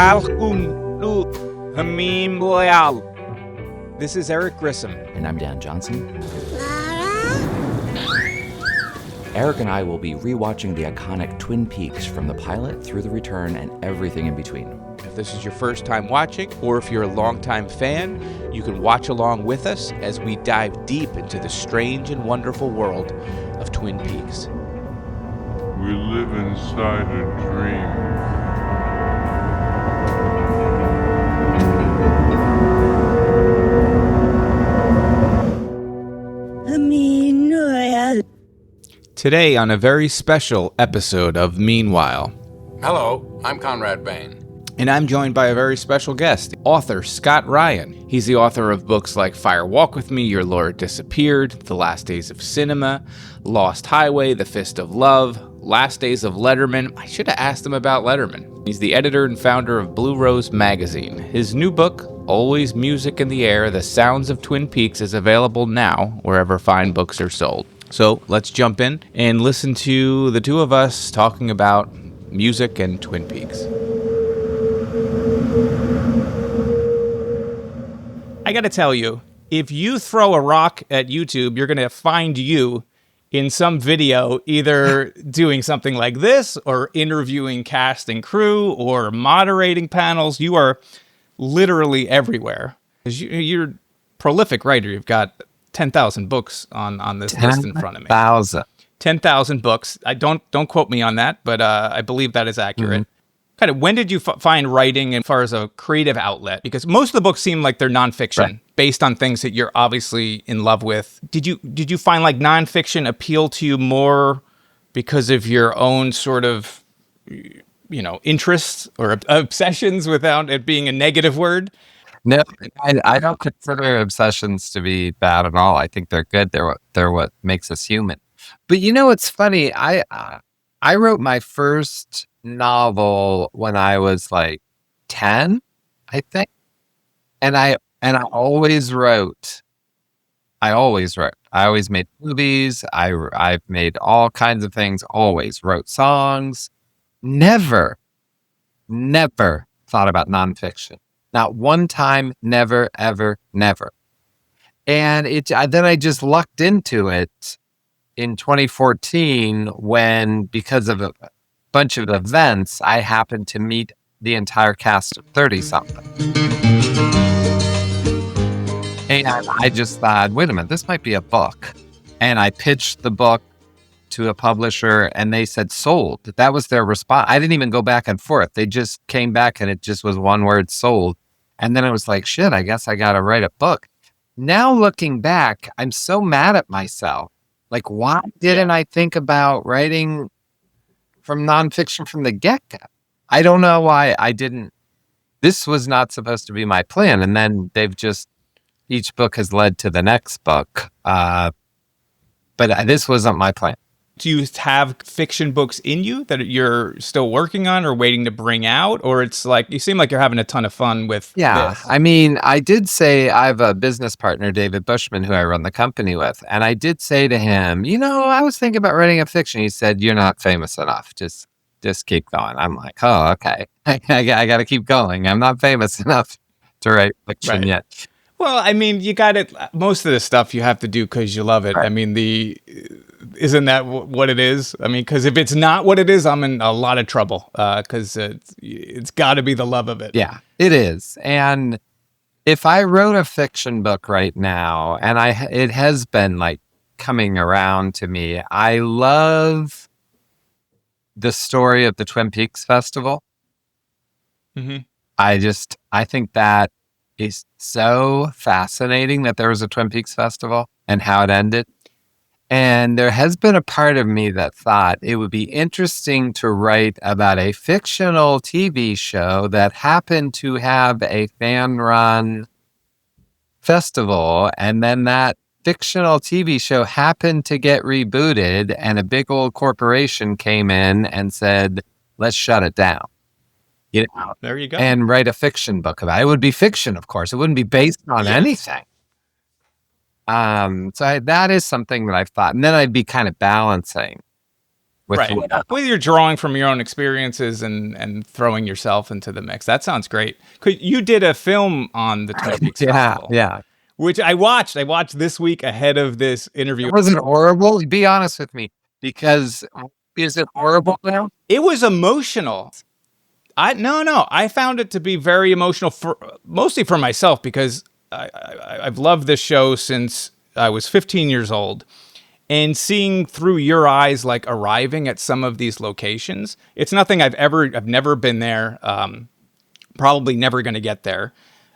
Welcome to Hamim Royale. This is Eric Grissom. And I'm Dan Johnson. Eric and I will be rewatching the iconic Twin Peaks from the pilot through the return and everything in between. If this is your first time watching, or if you're a longtime fan, you can watch along with us as we dive deep into the strange and wonderful world of Twin Peaks. We live inside a dream. Today on a very special episode of Meanwhile. Hello, I'm Conrad Bain. And I'm joined by a very special guest, author Scott Ryan. He's the author of books like Fire Walk With Me, Your Laura Disappeared, The Last Days of Cinema, Lost Highway, The Fist of Love, Last Days of Letterman. I should have asked him about Letterman. He's the editor and founder of Blue Rose Magazine. His new book, Always Music in the Air, The Sounds of Twin Peaks, is available now wherever fine books are sold. So let's jump in and listen to the two of us talking about music and Twin Peaks. I gotta tell you, if you throw a rock at YouTube, you're gonna find you in some video either doing something like this or interviewing cast and crew or moderating panels. You are literally everywhere. You're a prolific writer. You've got 10,000 books on this list in front of me. 10,000 books. I don't quote me on that, but I believe that is accurate. Mm-hmm. Kind of, when did you find writing as far as a creative outlet? Because most of the books seem like they're nonfiction, right, based on things that you're obviously in love with. Did you find like nonfiction appeal to you more because of your own sort of, interests or obsessions, without it being a negative word? No, I don't consider obsessions to be bad at all. I think they're good. They're what makes us human. But it's funny. I wrote my first novel when I was like 10, I think, and I always wrote. I always made movies. I've made all kinds of things. Always wrote songs. Never thought about nonfiction. Not one time, never, ever, never. And then I just lucked into it in 2014 when, because of a bunch of events, I happened to meet the entire cast of 30-something. And I just thought, wait a minute, this might be a book. And I pitched the book to a publisher and they said sold. That was their response. I didn't even go back and forth. They just came back and it just was one word, sold. And then I was like, shit, I guess I got to write a book. Now looking back, I'm so mad at myself. Like, why didn't I think about writing from nonfiction from the get-go? I don't know why I didn't. This was not supposed to be my plan. And then each book has led to the next book. But this wasn't my plan. Do you have fiction books in you that you're still working on or waiting to bring out? Or it's like, you seem like you're having a ton of fun with this. I mean, I did say I have a business partner, David Bushman, who I run the company with. And I did say to him, I was thinking about writing a fiction. He said, you're not famous enough. Just keep going. I'm like, oh, okay. I got to keep going. I'm not famous enough to write fiction yet. Well, I mean, you got it. Most of the stuff you have to do because you love it. Right. I mean, isn't that what it is? I mean, because if it's not what it is, I'm in a lot of trouble because it's got to be the love of it. Yeah, it is. And if I wrote a fiction book right now, and it has been like coming around to me, I love the story of the Twin Peaks Festival. Mm-hmm. I think that is so fascinating that there was a Twin Peaks Festival and how it ended. And there has been a part of me that thought it would be interesting to write about a fictional TV show that happened to have a fan-run festival, and then that fictional TV show happened to get rebooted, and a big old corporation came in and said, let's shut it down. There you go. And write a fiction book about it. It would be fiction, of course. It wouldn't be based on anything. So that is something that I've thought. And then I'd be kind of balancing with Right. what Well, you're drawing from your own experiences and throwing yourself into the mix. That sounds great. You did a film on the Twin Peaks yeah, Festival, yeah. which I watched. I watched this week ahead of this interview. Was it horrible? Be honest with me, because is it horrible now? It was emotional. No. I found it to be very emotional, for mostly for myself, because I've loved this show since I was 15 years old. And seeing through your eyes, like arriving at some of these locations, it's nothing I've never been there. Probably never going to get there.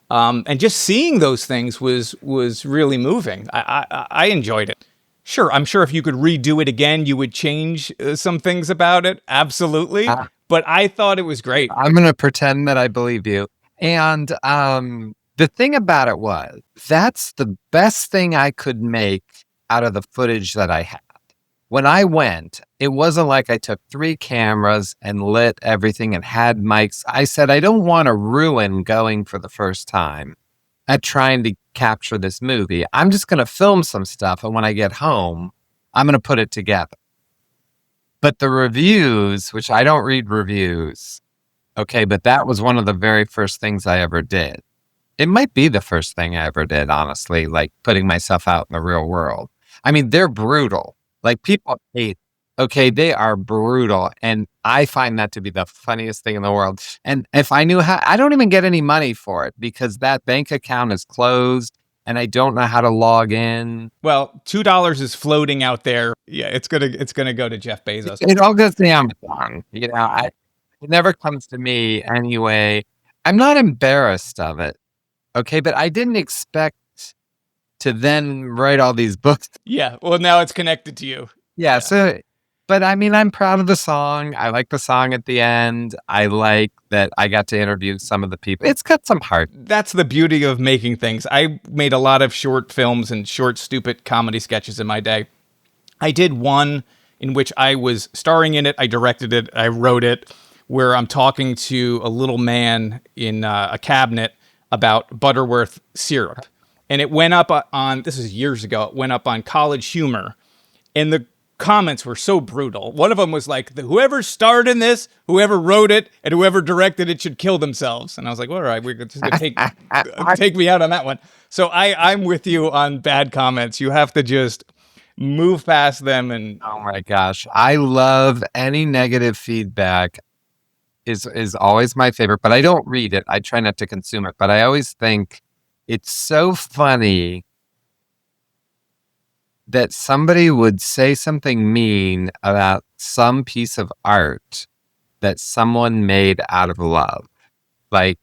And just seeing those things was really moving. I enjoyed it. Sure, I'm sure if you could redo it again, you would change some things about it. Absolutely. But I thought it was great. I'm going to pretend that I believe you. And the thing about it was, that's the best thing I could make out of the footage that I had. When I went, it wasn't like I took 3 cameras and lit everything and had mics. I said, I don't want to ruin going for the first time at trying to capture this movie. I'm just going to film some stuff. And when I get home, I'm going to put it together. But the reviews, which I don't read reviews, okay, but that was one of the very first things I ever did. It might be the first thing I ever did, honestly, like putting myself out in the real world. I mean, they're brutal. Like, people hate, okay, they are brutal. And I find that to be the funniest thing in the world. And if I knew how, I don't even get any money for it because that bank account is closed and I don't know how to log in. Well, $2 is floating out there. Yeah, it's gonna go to Jeff Bezos. It all goes to Amazon. You know, it never comes to me anyway. I'm not embarrassed of it. Okay, but I didn't expect to then write all these books. Yeah, well, now it's connected to you. Yeah, so, but I mean, I'm proud of the song. I like the song at the end. I like that I got to interview some of the people. It's got some heart. That's the beauty of making things. I made a lot of short films and short, stupid comedy sketches in my day. I did one in which I was starring in it. I directed it. I wrote it, where I'm talking to a little man in a cabinet about Butterworth syrup. And it went up on, this is years ago, it went up on College Humor. And the comments were so brutal. One of them was like, whoever starred in this, whoever wrote it, and whoever directed it should kill themselves. And I was like, all right, we're just going to take me out on that one. So I'm with you on bad comments. You have to just move past them. And oh my gosh, I love any negative feedback. Is always my favorite, but I don't read it. I try not to consume it, but I always think it's so funny that somebody would say something mean about some piece of art that someone made out of love. Like,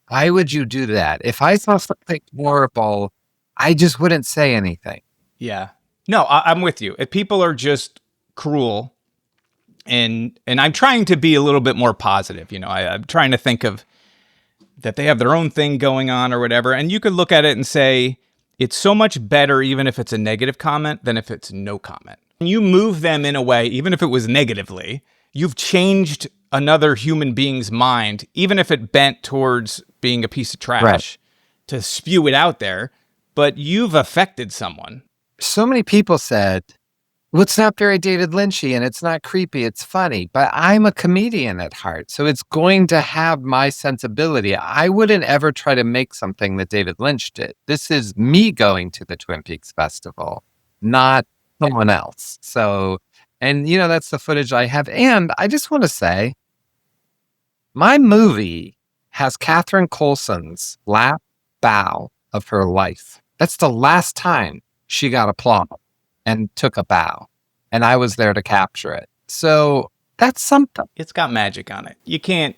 why would you do that? If I saw something horrible, I just wouldn't say anything. yeah, no, I'm with you. If people are just cruel, and I'm trying to be a little bit more positive. You know, I'm trying to think of that they have their own thing going on or whatever. And you could look at it and say, it's so much better even if it's a negative comment than if it's no comment. And you move them in a way, even if it was negatively, you've changed another human being's mind, even if it bent towards being a piece of trash, Right. to spew it out there, but you've affected someone. So many people said, well, it's not very David Lynchy and it's not creepy, it's funny, but I'm a comedian at heart, so it's going to have my sensibility. I wouldn't ever try to make something that David Lynch did. This is me going to the Twin Peaks Festival, not someone else. So, and you know, that's the footage I have. And I just want to say, my movie has Catherine Coulson's last bow of her life. That's the last time she got applause and took a bow, and I was there to capture it. So that's something. It's got magic on it. You can't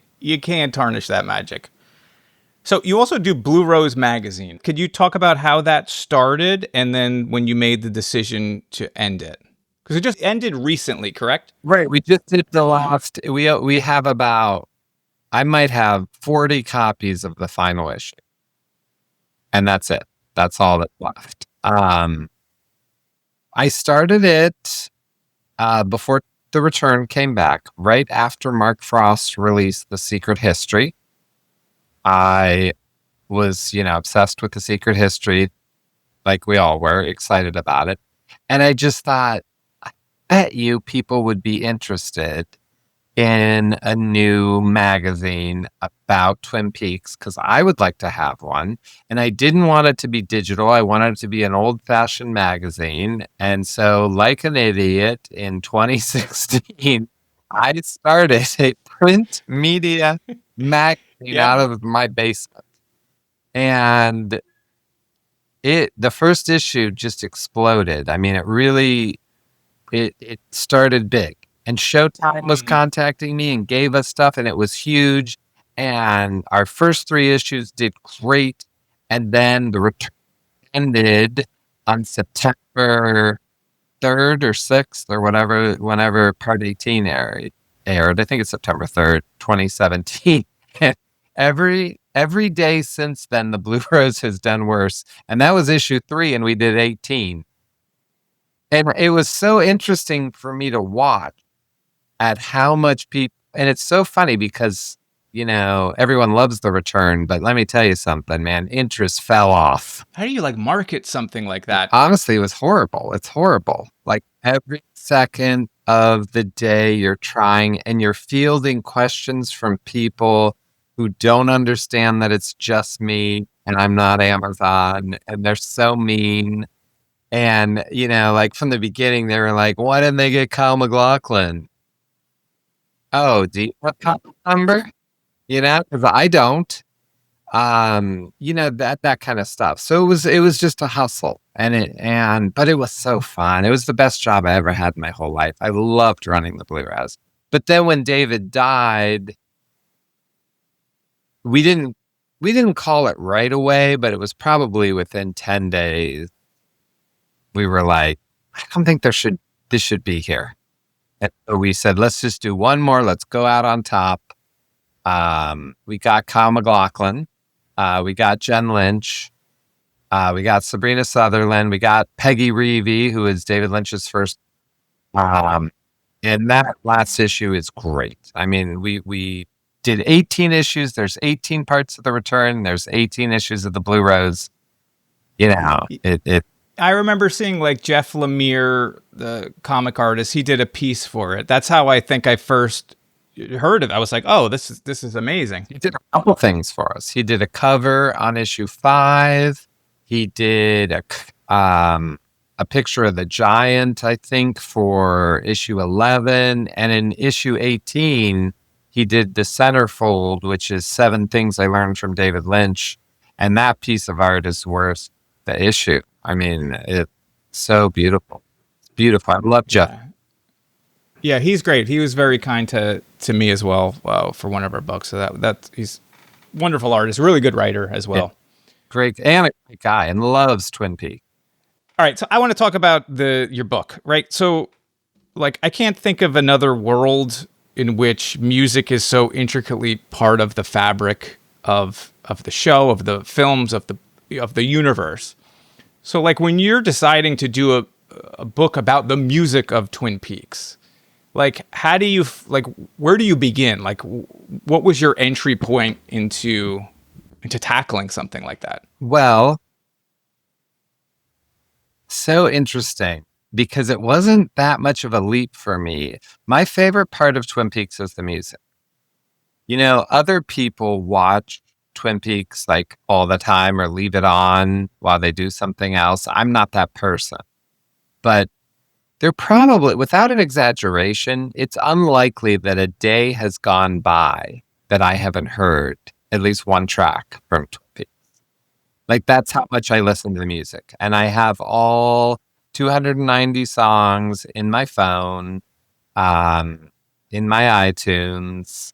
tarnish that magic. So you also do Blue Rose Magazine. Could you talk about how that started and then when you made the decision to end it? Because it just ended recently, correct? Right. We just did the last. We have about, I might have 40 copies of the final issue, and that's it. That's all that's left. I started it before The Return came back, right after Mark Frost released The Secret History. I was, obsessed with The Secret History, like we all were, excited about it. And I just thought, bet you people would be interested in a new magazine about Twin Peaks because I would like to have one. And I didn't want it to be digital. I wanted it to be an old-fashioned magazine. And so, like an idiot, in 2016, I started a print media magazine Yeah. out of my basement. And the first issue just exploded. I mean, it started big. And Showtime was contacting me and gave us stuff, and it was huge. And our first 3 issues did great. And then the return ended on September 3rd or 6th or whatever, whenever Part 18 aired. I think it's September 3rd, 2017. And every day since then, the Blue Rose has done worse. And that was issue 3, and we did 18. And it was so interesting for me to watch at how much people, and it's so funny because, everyone loves the return, but let me tell you something, man, interest fell off. How do you like market something like that? Honestly, it was horrible. It's horrible. Like every second of the day you're trying and you're fielding questions from people who don't understand that it's just me and I'm not Amazon, and they're so mean. And, like from the beginning, they were like, why didn't they get Kyle MacLachlan? Oh, do you have Kyle's number? Because I don't. That kind of stuff. So it was just a hustle, but it was so fun. It was the best job I ever had in my whole life. I loved running the Blue Raz. But then when David died, we didn't call it right away, but it was probably within 10 days. We were like, I don't think this should be here. And so we said, let's just do one more. Let's go out on top. We got Kyle MacLachlan. We got Jen Lynch. We got Sabrina Sutherland. We got Peggy Reevy, who is David Lynch's first. And that last issue is great. I mean, we did 18 issues. There's 18 parts of the return. There's 18 issues of the Blue Rose. I remember seeing like Jeff Lemire, the comic artist, he did a piece for it. That's how I think I first heard of it. I was like, oh, this is amazing. He did a couple things for us. He did a cover on issue 5. He did a picture of the giant, I think, for issue 11. And in issue 18, he did the centerfold, which is 7 Things I Learned from David Lynch. And that piece of art is worth the issue. I mean, it's so beautiful. It's beautiful. I love Jeff. Yeah, he's great. He was very kind to me as well for one of our books. So that he's a wonderful artist, really good writer as well. Yeah. Great and a great guy, and loves Twin Peaks. All right, so I want to talk about your book, right? So, like, I can't think of another world in which music is so intricately part of the fabric of the show, of the films, of the universe. So, like, when you're deciding to do a book about the music of Twin Peaks, like, how do you, like, where do you begin? Like, what was your entry point into tackling something like that? Well, so interesting, because it wasn't that much of a leap for me. My favorite part of Twin Peaks is the music. Other people watch Twin Peaks like all the time or leave it on while they do something else. I'm not that person. But they're probably, without an exaggeration, it's unlikely that a day has gone by that I haven't heard at least one track from Twin Peaks. Like, that's how much I listen to the music. And I have all 290 songs in my phone, in my iTunes.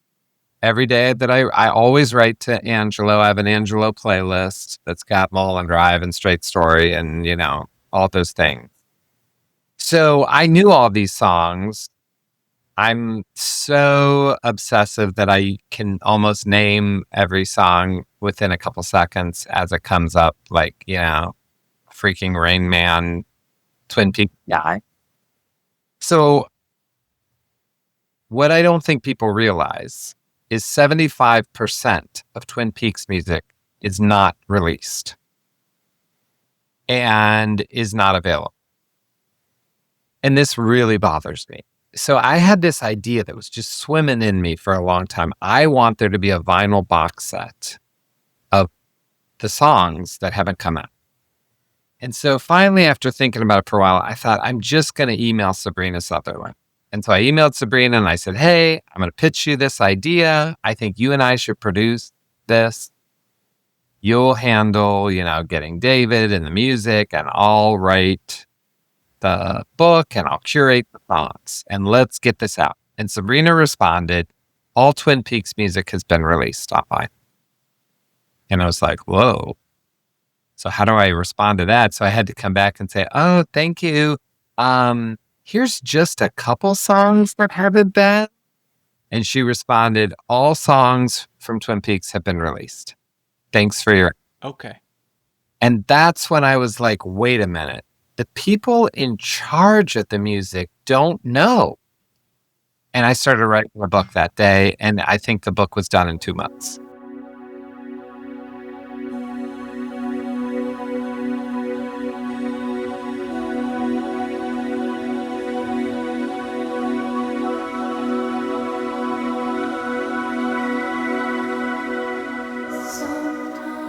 Every day that I always write to Angelo. I have an Angelo playlist that's got Mulholland Drive and Straight Story and, all those things. So I knew all these songs. I'm so obsessive that I can almost name every song within a couple seconds as it comes up, like, freaking Rain Man, Twin Peaks guy. So what I don't think people realize is 75% of Twin Peaks music is not released and is not available. and this really bothers me. So I had this idea that was just swimming in me for a long time. I want there to be a vinyl box set of the songs that haven't come out. And so finally, after thinking about it for a while, I thought, I'm just going to email Sabrina Sutherland. And so I emailed Sabrina and I said, hey, I'm going to pitch you this idea. I think you and I should produce this. You'll handle, getting David and the music, and I'll write the book and I'll curate the songs, and let's get this out. And Sabrina responded, all Twin Peaks music has been released online. And I was like, whoa. So how do I respond to that? So I had to come back and say, oh, thank you. Here's just a couple songs that haven't been. And she responded, all songs from Twin Peaks have been released. Thanks for your... Okay. And that's when I was like, wait a minute. The people in charge of the music don't know. And I started writing a book that day, and I think the book was done in 2 months.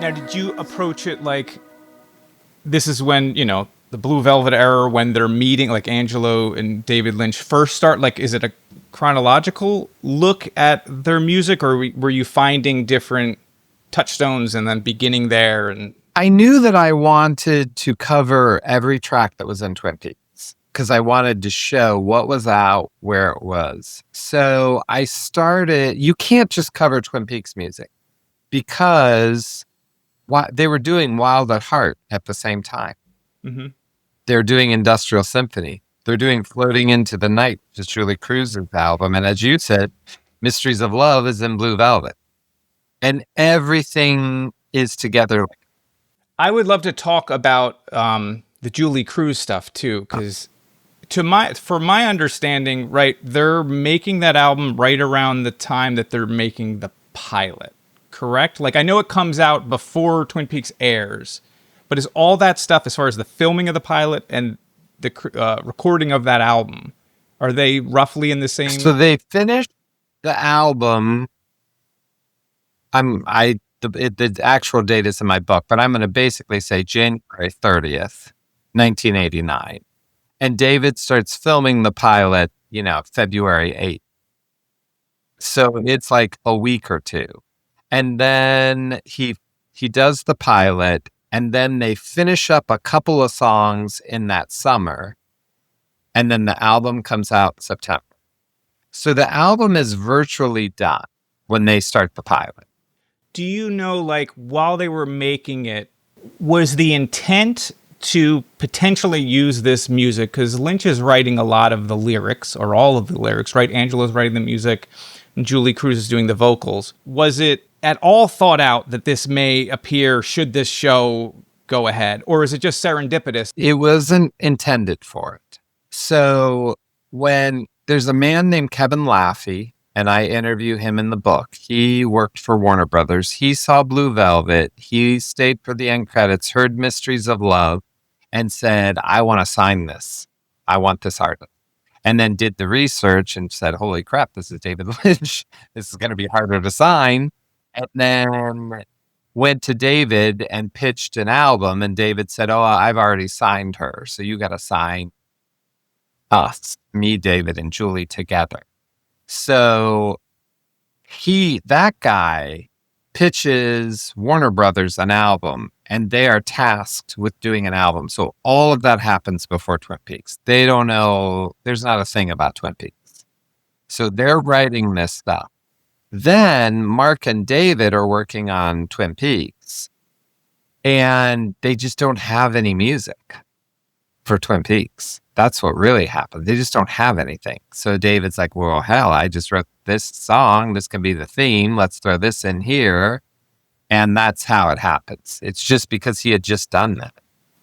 Now, did you approach it like this is when, the Blue Velvet era, when they're meeting, like Angelo and David Lynch first start? Like, is it a chronological look at their music, or were you finding different touchstones and then beginning there? And I knew that I wanted to cover every track that was in Twin Peaks because I wanted to show what was out, where it was. So I started, you can't just cover Twin Peaks music because they were doing Wild at Heart at the same time. Mm-hmm. They're doing Industrial Symphony. They're doing Floating into the Night, which is Julie Cruz's album. And as you said, Mysteries of Love is in Blue Velvet. And everything is together. I would love to talk about the Julie Cruz stuff too, because for my understanding, right, they're making that album right around the time that they're making the pilot, correct? Like, I know it comes out before Twin Peaks airs, but is all that stuff, as far as the filming of the pilot and the recording of that album, are they roughly in the same? So they finished the album. The actual date is in my book, but I'm going to basically say January 30th, 1989. And David starts filming the pilot, February 8th. So it's like a week or two. And then he does the pilot, and then they finish up a couple of songs in that summer. And then the album comes out in September. So the album is virtually done when they start the pilot. Do you know, like, while they were making it, was the intent to potentially use this music? Because Lynch is writing a lot of the lyrics, or all of the lyrics, right? Angelo's writing the music, and Julie Cruz is doing the vocals. Was it at all thought out that this may appear should this show go ahead? Or is it just serendipitous? It wasn't intended for it. So when there's a man named Kevin Laffey, and I interview him in the book. He worked for Warner Brothers. He saw Blue Velvet. He stayed for the end credits, heard Mysteries of Love, and said, I want to sign this. I want this artist. And then did the research and said, holy crap, this is David Lynch. This is going to be harder to sign. And then went to David and pitched an album. And David said, oh, I've already signed her. So you got to sign us, me, David, and Julie together. So that guy pitches Warner Brothers an album, and they are tasked with doing an album. So all of that happens before Twin Peaks. They don't know. There's not a thing about Twin Peaks. So they're writing this stuff. Then Mark and David are working on Twin Peaks, and they just don't have any music for Twin Peaks. That's what really happened. They just don't have anything. So David's like, well, hell, I just wrote this song. This can be the theme. Let's throw this in here. And that's how it happens. It's just because he had just done that.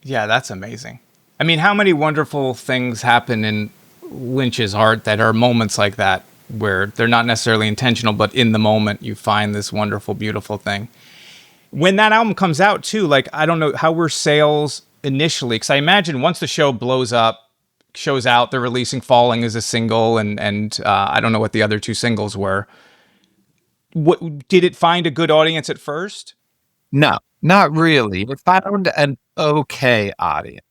Yeah, that's amazing. I mean, how many wonderful things happen in Lynch's art that are moments like that, where they're not necessarily intentional, but in the moment you find this wonderful, beautiful thing. When that album comes out too, like, I don't know, how were sales initially? Because I imagine once the show blows up, shows out, they're releasing Falling as a single, and I don't know what the other two singles were. What did it find a good audience at first? No, not really. It found an okay audience,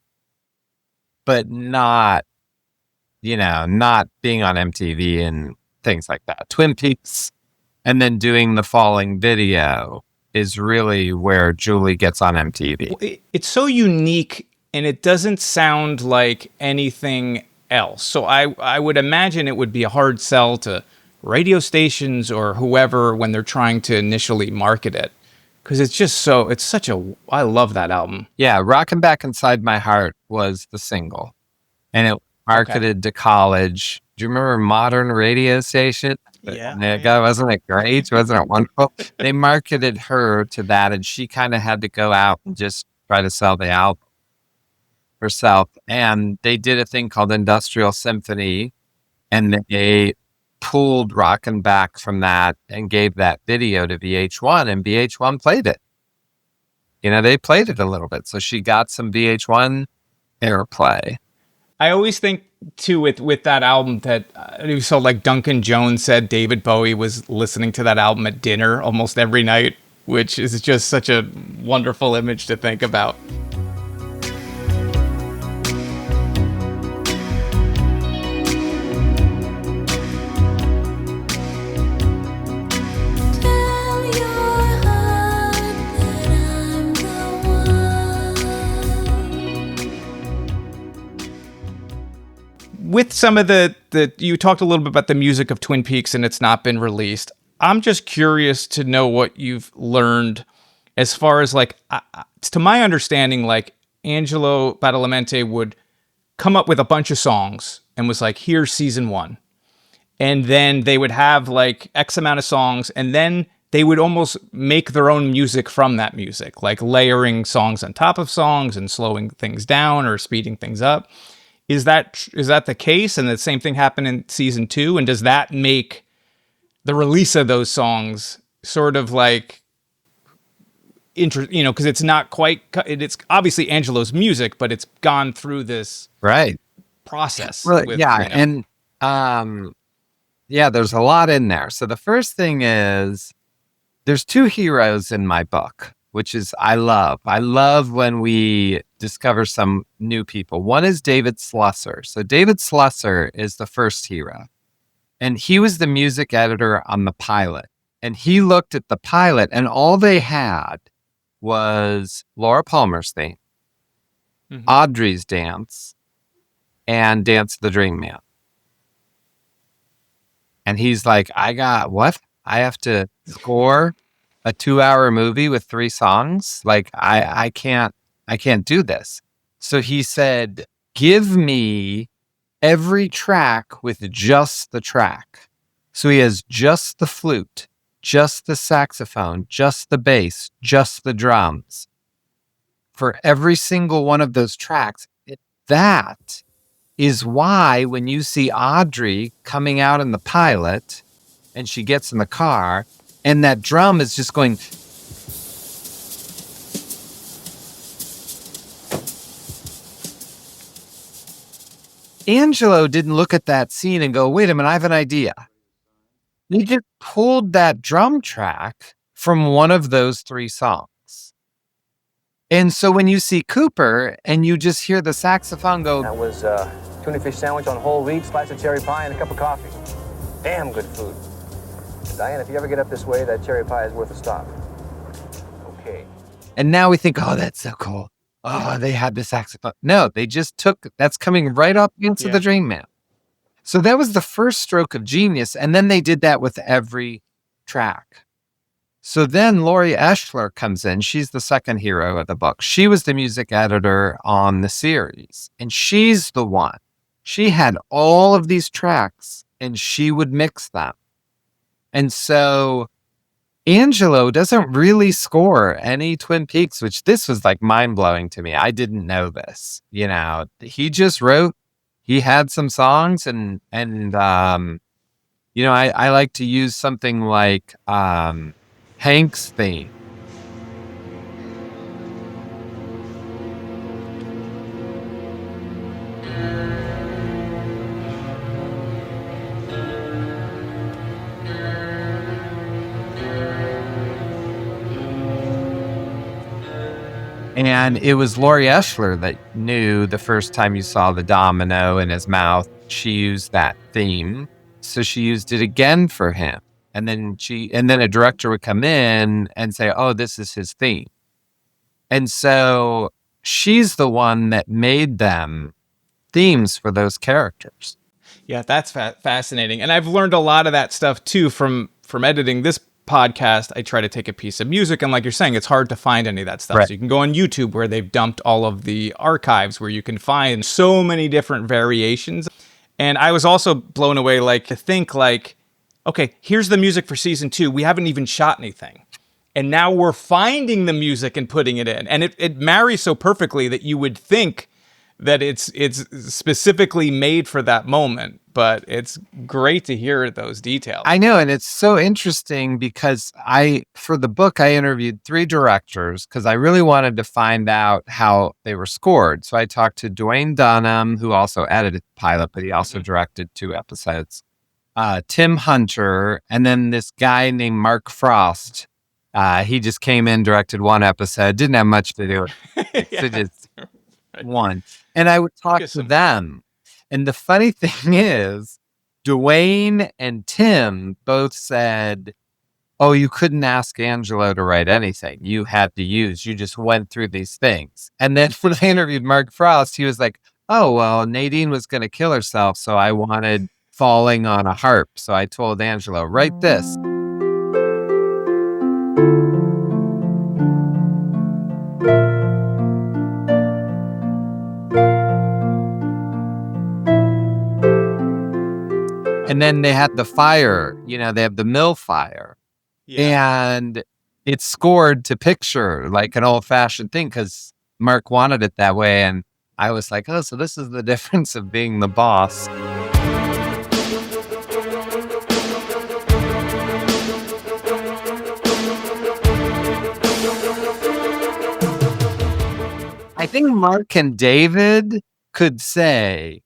but not, not being on MTV and things like that. Twin Peaks and then doing the Falling video is really where Julie gets on MTV. It's so unique, and it doesn't sound like anything else. So I would imagine it would be a hard sell to radio stations or whoever when they're trying to initially market it. Because I love that album. Yeah, Rockin' Back Inside My Heart was the single. And it marketed to college. Do you remember Modern Radio Station? Yeah. Wasn't it great? Wasn't it wonderful? They marketed her to that, and she kind of had to go out and just try to sell the album herself. And they did a thing called Industrial Symphony, and they pulled Rockin' Back from that and gave that video to VH1, and VH1 played it. They played it a little bit. So she got some VH1 airplay. I always think, too, with that album that you saw, like Duncan Jones said, David Bowie was listening to that album at dinner almost every night, which is just such a wonderful image to think about. With some of you talked a little bit about the music of Twin Peaks and it's not been released. I'm just curious to know what you've learned as far as to my understanding, like Angelo Badalamenti would come up with a bunch of songs and was like, here's season 1. And then they would have like X amount of songs, and then they would almost make their own music from that music, like layering songs on top of songs and slowing things down or speeding things up. Is that the case? And the same thing happened in season 2? And does that make the release of those songs sort of like, because it's not quite, it's obviously Angelo's music, but it's gone through this process. Well, and there's a lot in there. So the first thing is there's 2 heroes in my book, which is I love when we discover some new people. One is David Slusser. So David Slusser is the first hero. And he was the music editor on the pilot. And he looked at the pilot, and all they had was Laura Palmer's theme, Audrey's dance, and Dance of the Dream Man. And he's like, I have to score a 2-hour movie with 3 songs? Like, I can't do this. So he said, give me every track with just the track. So he has just the flute, just the saxophone, just the bass, just the drums for every single one of those tracks. That is why when you see Audrey coming out in the pilot and she gets in the car and that drum is just going. Angelo didn't look at that scene and go, wait a minute, I have an idea. He just pulled that drum track from one of those 3 songs. And so when you see Cooper and you just hear the saxophone go. That was tuna fish sandwich on whole wheat, slice of cherry pie, and a cup of coffee. Damn good food. Diane, if you ever get up this way, that cherry pie is worth a stop. Okay. And now we think, oh, that's so cool. Oh, they had the saxophone. No, they just that's coming right up into the Dream Man. So that was the first stroke of genius. And then they did that with every track. So then Lori Eschler comes in. She's the second hero of the book. She was the music editor on the series. And she's the one. She had all of these tracks and she would mix them. And so Angelo doesn't really score any Twin Peaks, which this was like mind-blowing to me. I didn't know this. He just wrote, he had some songs and I like to use something like Hank's theme. And it was Lori Eschler that knew the first time you saw the domino in his mouth, she used that theme. So she used it again for him. And then a director would come in and say, oh, this is his theme. And so she's the one that made them themes for those characters. Yeah, that's fascinating. And I've learned a lot of that stuff too from editing this podcast. I try to take a piece of music, and like you're saying, it's hard to find any of that stuff. Right. So you can go on YouTube where they've dumped all of the archives where you can find so many different variations. And I was also blown away, like, to think like, okay, here's the music for season 2. We haven't even shot anything. And now we're finding the music and putting it in. And it marries so perfectly that you would think that it's specifically made for that moment, but it's great to hear those details. I know, and it's so interesting because for the book, I interviewed 3 directors because I really wanted to find out how they were scored. So I talked to Dwayne Dunham, who also edited the pilot, but he also directed 2 episodes, Tim Hunter, and then this guy named Mark Frost. He just came in, directed 1 episode, didn't have much to do. So just one. And I would talk to them. And the funny thing is, Dwayne and Tim both said, oh, you couldn't ask Angelo to write anything. You just went through these things. And then when I interviewed Mark Frost, he was like, oh, well, Nadine was going to kill herself. So I wanted falling on a harp. So I told Angelo, write this. And then they had the fire, they have the mill fire. Yeah. And it's scored to picture like an old fashioned thing because Mark wanted it that way. And I was like, oh, so this is the difference of being the boss. I think Mark and David could say,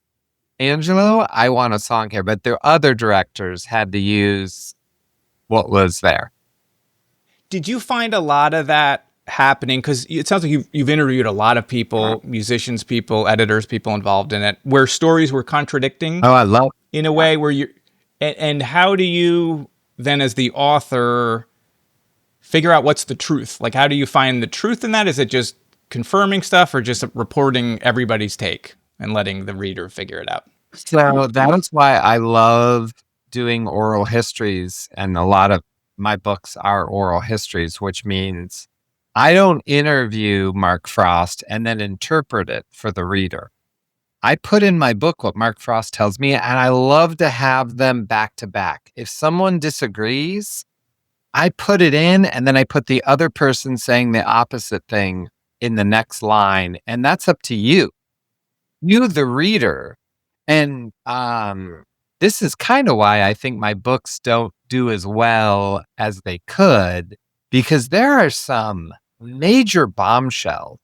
Angelo, I want a song here, but the other directors had to use what was there. Did you find a lot of that happening? Because it sounds like you've interviewed a lot of people, musicians, people, editors, people involved in it, where stories were contradicting. Oh, I love it. In a way where you, and how do you then as the author figure out what's the truth? Like, how do you find the truth in that? Is it just confirming stuff or just reporting everybody's take and letting the reader figure it out? So that is why I love doing oral histories. And a lot of my books are oral histories, which means I don't interview Mark Frost and then interpret it for the reader. I put in my book what Mark Frost tells me, and I love to have them back to back. If someone disagrees, I put it in, and then I put the other person saying the opposite thing in the next line, and that's up to you. You, the reader. And this is kind of why I think my books don't do as well as they could, because there are some major bombshells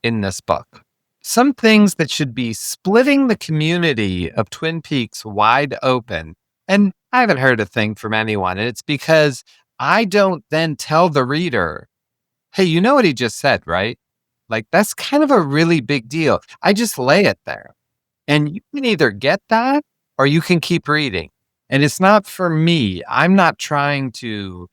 in this book. Some things that should be splitting the community of Twin Peaks wide open. And I haven't heard a thing from anyone. And it's because I don't then tell the reader, hey, you know what he just said, right? Like, that's kind of a really big deal. I just lay it there. And you can either get that or you can keep reading. And it's not for me. I'm not trying to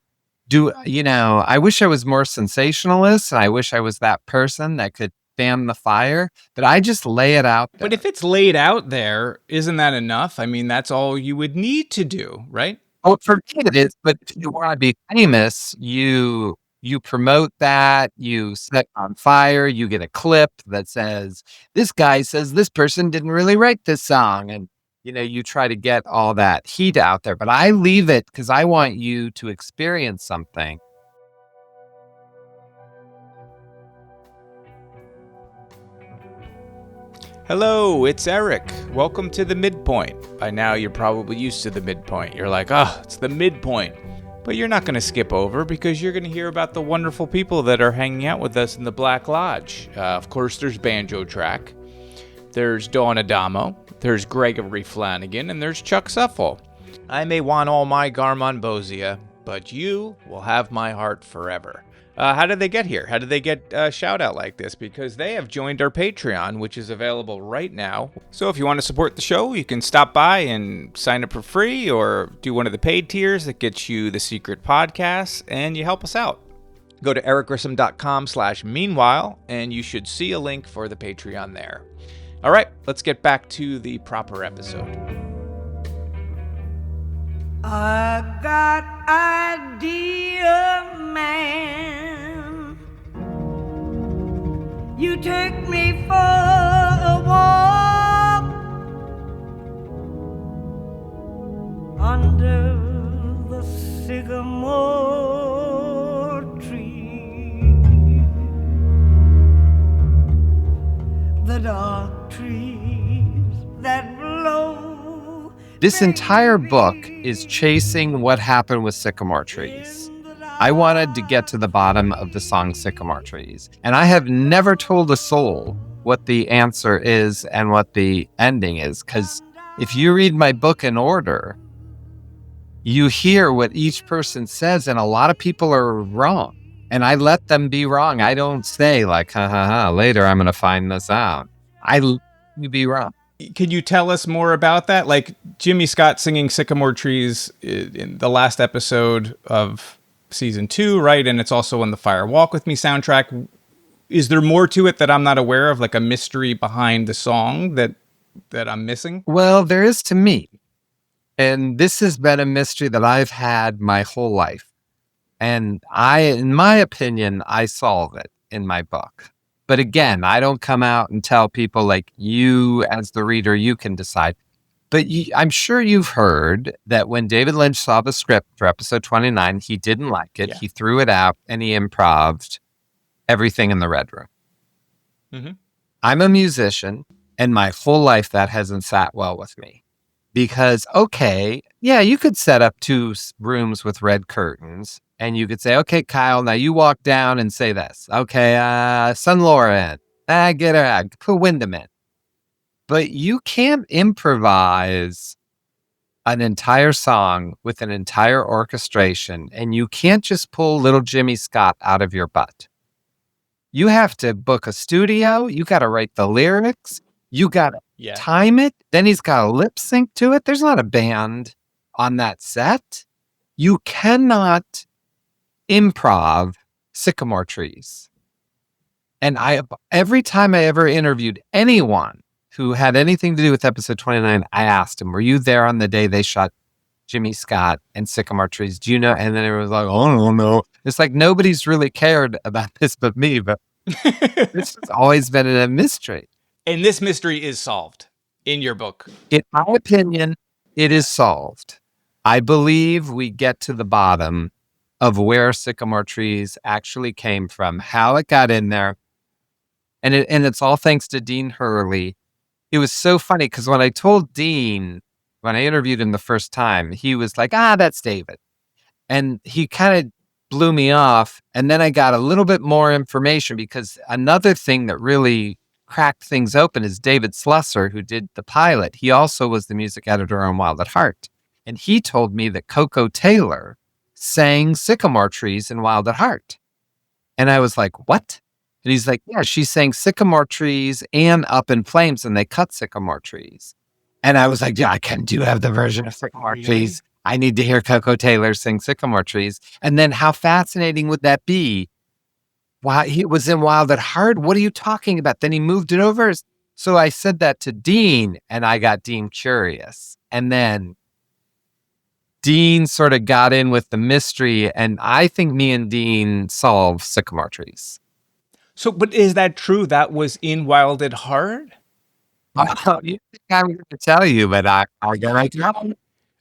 do, I wish I was more sensationalist. And I wish I was that person that could fan the fire, but I just lay it out there. But if it's laid out there, isn't that enough? I mean, that's all you would need to do, right? Oh, for me it is. But if you want to be famous, you promote that, you set on fire, you get a clip that says, this guy says this person didn't really write this song. And, you try to get all that heat out there. But I leave it because I want you to experience something. Hello, it's Eric. Welcome to the midpoint. By now, you're probably used to the midpoint. You're like, oh, it's the midpoint. But you're not going to skip over because you're going to hear about the wonderful people that are hanging out with us in the Black Lodge. Of course, there's Banjo Track. There's Dawn Adamo. There's Gregory Flanagan. And there's Chuck Suffel. I may want all my Garmonbosia, but you will have my heart forever. How did they get here? How did they get a shout out like this? Because they have joined our Patreon, which is available right now. So if you want to support the show, you can stop by and sign up for free or do one of the paid tiers that gets you the secret podcasts, and you help us out. Go to ericgrissom.com/meanwhile, and you should see a link for the Patreon there. All right, let's get back to the proper episode. I got idea, man. You take me for a walk under the sycamore tree, the dark trees that blow. This entire book is chasing what happened with sycamore trees. I wanted to get to the bottom of the song Sycamore Trees, and I have never told a soul what the answer is and what the ending is, because if you read my book in order, you hear what each person says, and a lot of people are wrong, and I let them be wrong. I don't say like, later I'm going to find this out. You be wrong. Can you tell us more about that? Like Jimmy Scott singing Sycamore Trees in the last episode of season 2, right? And it's also on the Fire Walk With Me soundtrack. Is there more to it that I'm not aware of, like a mystery behind the song that I'm missing? Well, there is to me. And this has been a mystery that I've had my whole life. And in my opinion, I solve it in my book. But again, I don't come out and tell people like you as the reader, you can decide. But I'm sure you've heard that when David Lynch saw the script for episode 29, he didn't like it. Yeah. He threw it out and he improv'd everything in the Red Room. Mm-hmm. I'm a musician, and my whole life that hasn't sat well with me. Because, okay, yeah, you could set up 2 rooms with red curtains. And you could say, okay, Kyle, now you walk down and say this. Okay, Sun Laura in. Get her out. Put Wyndham in. But you can't improvise an entire song with an entire orchestration. And you can't just pull little Jimmy Scott out of your butt. You have to book a studio. You got to write the lyrics. You got to time it. Then he's got to lip sync to it. There's not a band on that set. You cannot improv Sycamore Trees. And every time I ever interviewed anyone who had anything to do with episode 29, I asked him, were you there on the day they shot Jimmy Scott and Sycamore Trees? Do you know? And then it was like, oh, I don't know. It's like nobody's really cared about this but me, but this has always been a mystery. And this mystery is solved in your book. In my opinion, it is solved. I believe we get to the bottom of where Sycamore Trees actually came from, how it got in there. And it's all thanks to Dean Hurley. It was so funny because when I told Dean, when I interviewed him the first time, he was like, that's David. And he kind of blew me off. And then I got a little bit more information because another thing that really cracked things open is David Slusser, who did the pilot. He also was the music editor on Wild at Heart. And he told me that Coco Taylor sang Sycamore Trees in Wild at Heart. And I was like, what? And he's like, yeah, she sang Sycamore Trees and Up in Flames, and they cut Sycamore Trees. And I was like, yeah, I do have the version of Sycamore Trees. I need to hear Coco Taylor sing Sycamore Trees. And then how fascinating would that be? Wow, he was in Wild at Heart. What are you talking about? Then he moved it over. So I said that to Dean, and I got Dean curious. And then Dean sort of got in with the mystery, and I think me and Dean solved Sycamore Trees. So, but is that true? That was in Wild at Heart? You think I'm going to tell you, but I'll go right now.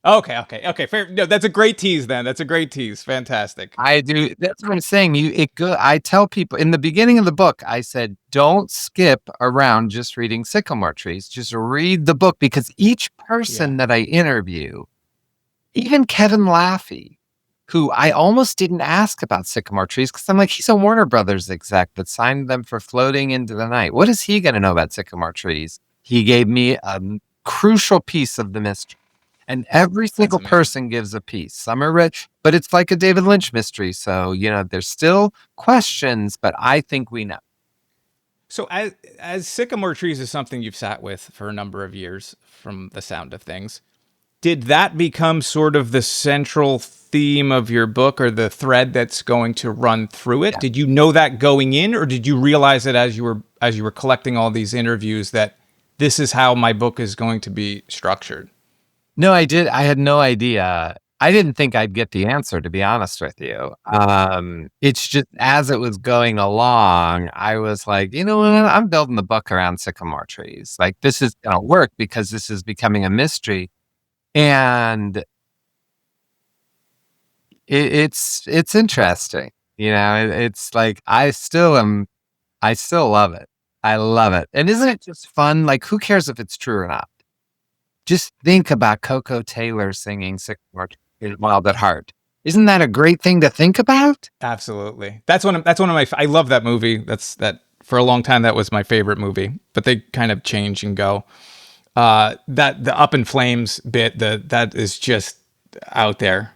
Okay. Fair. No, that's a great tease. Then that's a great tease. Fantastic. I do. That's what I'm saying. I tell people in the beginning of the book, I said, don't skip around just reading Sycamore Trees. Just read the book, because each person that I interview, even Kevin Laffey, who I almost didn't ask about Sycamore Trees because I'm like, he's a Warner Brothers exec that signed them for Floating into the Night. What is he going to know about Sycamore Trees? He gave me a crucial piece of the mystery. And every single amazing. person gives a piece. Some are rich, but it's like a David Lynch mystery. So, there's still questions, but I think we know. So as sycamore trees is something you've sat with for a number of years from the sound of things, did that become sort of the central theme of your book or the thread that's going to run through it? Yeah. Did you know that going in, or did you realize it as you were collecting all these interviews that this is how my book is going to be structured? No, I did. I had no idea. I didn't think I'd get the answer, to be honest with you. It's just as it was going along, I was like, you know what? I'm building the book around sycamore trees. Like, this is going to work because this is becoming a mystery. And it's interesting. It's like, I still love it. I love it. And isn't it just fun? Like, who cares if it's true or not? Just think about Coco Taylor singing Sycamore Trees Wild at Heart. Isn't that a great thing to think about? Absolutely. That's one of my, I love that movie. That for a long time, that was my favorite movie, but they kind of change and go. That the Up in Flames bit, that is just out there.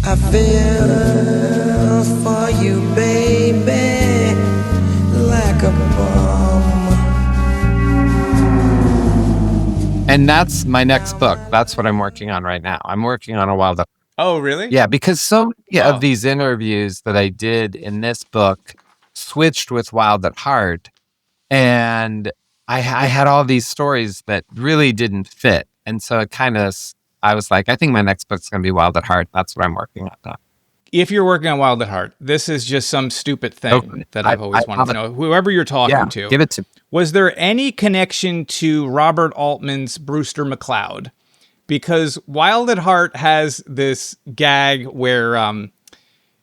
I feel for you, baby, like a bomb. And that's my next book. That's what I'm working on right now. I'm working on a Wild at Heart. Oh, really? Yeah, because so many of these interviews that I did in this book switched with Wild at Heart, and I had all these stories that really didn't fit. And so I was like, I think my next book's going to be Wild at Heart. That's what I'm working on now. If you're working on Wild at Heart, this is just some stupid thing that I've always wanted to know. Whoever you're talking to, give it to me. Was there any connection to Robert Altman's Brewster McCloud? Because Wild at Heart has this gag where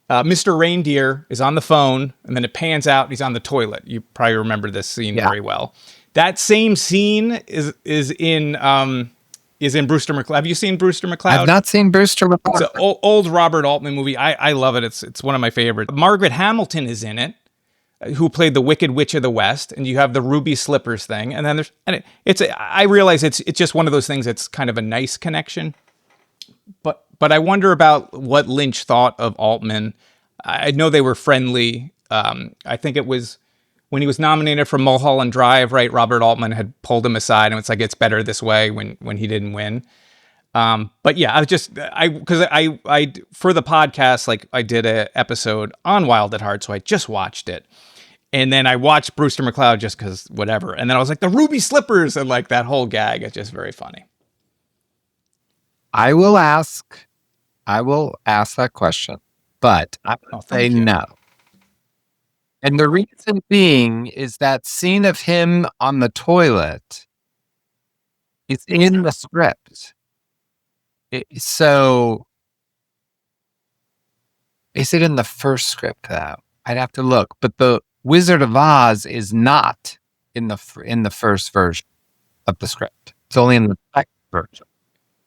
Mr. Reindeer is on the phone, and then it pans out, and he's on the toilet. You probably remember this scene very well. That same scene is in Brewster McCloud. Have you seen Brewster McCloud? I've not seen Brewster McCloud. It's an old Robert Altman movie. I love it. It's one of my favorites. Margaret Hamilton is in it, who played the Wicked Witch of the West, and you have the ruby slippers thing. And then I realize it's just one of those things that's kind of a nice connection. But I wonder about what Lynch thought of Altman. I know they were friendly. I think it was when he was nominated for Mulholland Drive, right? Robert Altman had pulled him aside, and it's like, it's better this way when he didn't win. But yeah, because I for the podcast, like I did an episode on Wild at Heart, so I just watched it. And then I watched Brewster McCloud just because whatever. And then I was like, the ruby slippers, and like that whole gag is just very funny. I will ask that question, but I will say no. And the reason being is that scene of him on the toilet is in the script. So is it in the first script though? I'd have to look, but the Wizard of Oz is not in the first version of the script. It's only in the second version.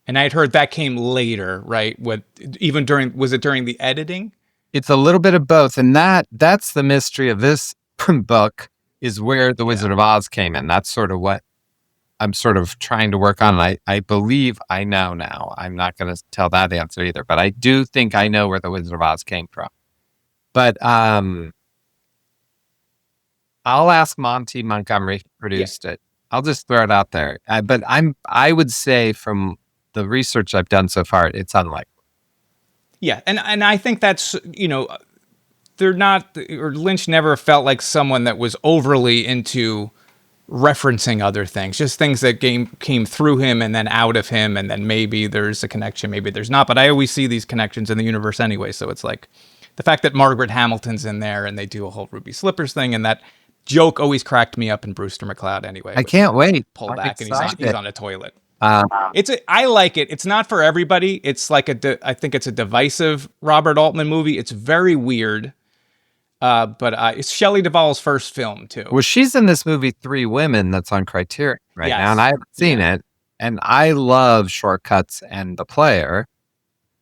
And I'd heard that came later, right? Was it during the editing? It's a little bit of both, and that's the mystery of this book, is where the Wizard of Oz came in. That's sort of what I'm sort of trying to work on. I believe I know now. I'm not going to tell that answer either, but I do think I know where the Wizard of Oz came from. But I'll ask Monty Montgomery, who produced it. I'll just throw it out there. But I would say from the research I've done so far, it's unlikely. Yeah, and I think that's, they're not, or Lynch never felt like someone that was overly into referencing other things, just things that came through him and then out of him, and then maybe there's a connection, maybe there's not. But I always see these connections in the universe anyway, so it's like the fact that Margaret Hamilton's in there and they do a whole Ruby Slippers thing, and that joke always cracked me up in Brewster McCloud anyway. I can't wait. Pull back and he's on a toilet. I like it. It's not for everybody. It's like I think it's a divisive Robert Altman movie. It's very weird. But it's Shelley Duvall's first film too. Well, she's in this movie 3 Women that's on Criterion right now, and I haven't seen it. And I love Shortcuts and The Player.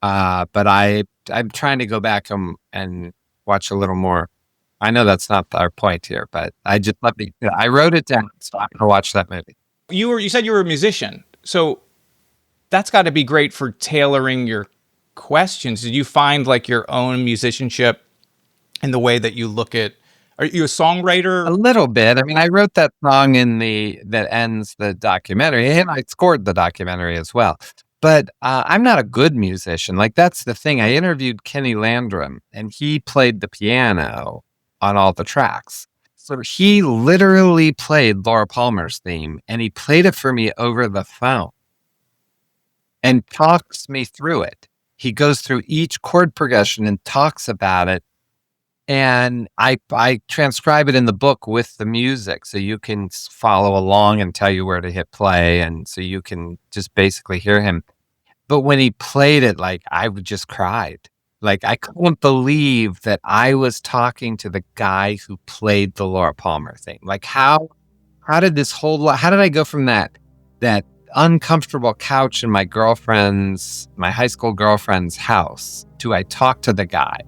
But I'm trying to go back and watch a little more I know that's not our point here, but I wrote it down, so I'm gonna watch that movie. You said you were a musician, so that's got to be great for tailoring your questions. Did you find like your own musicianship in the way that you look at? Are you a A songwriter? little bit. I mean, I wrote that song that ends the documentary, and I scored the documentary as well. But I'm not a good musician. Like, that's the thing. I interviewed Kenny Landrum, and he played the piano on all the tracks. So he literally played Laura Palmer's theme, and he played it for me over the phone and talks me through it. He goes through each chord progression and talks about it. And I transcribe it in the book with the music, so you can follow along and tell you where to hit play, and so you can just basically hear him. But when he played it, like, I would just cried. Like, I couldn't believe that I was talking to the guy who played the Laura Palmer thing. Like, how did how did I go from that uncomfortable couch in my high school girlfriend's house to I talked to the guy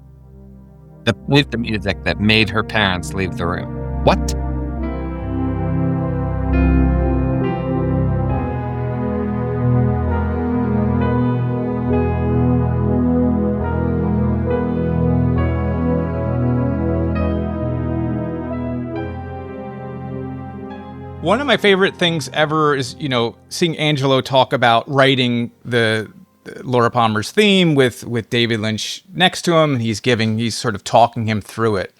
with the music that made her parents leave the room? What? One of my favorite things ever is, seeing Angelo talk about writing the Laura Palmer's theme with David Lynch next to him, and he's sort of talking him through it.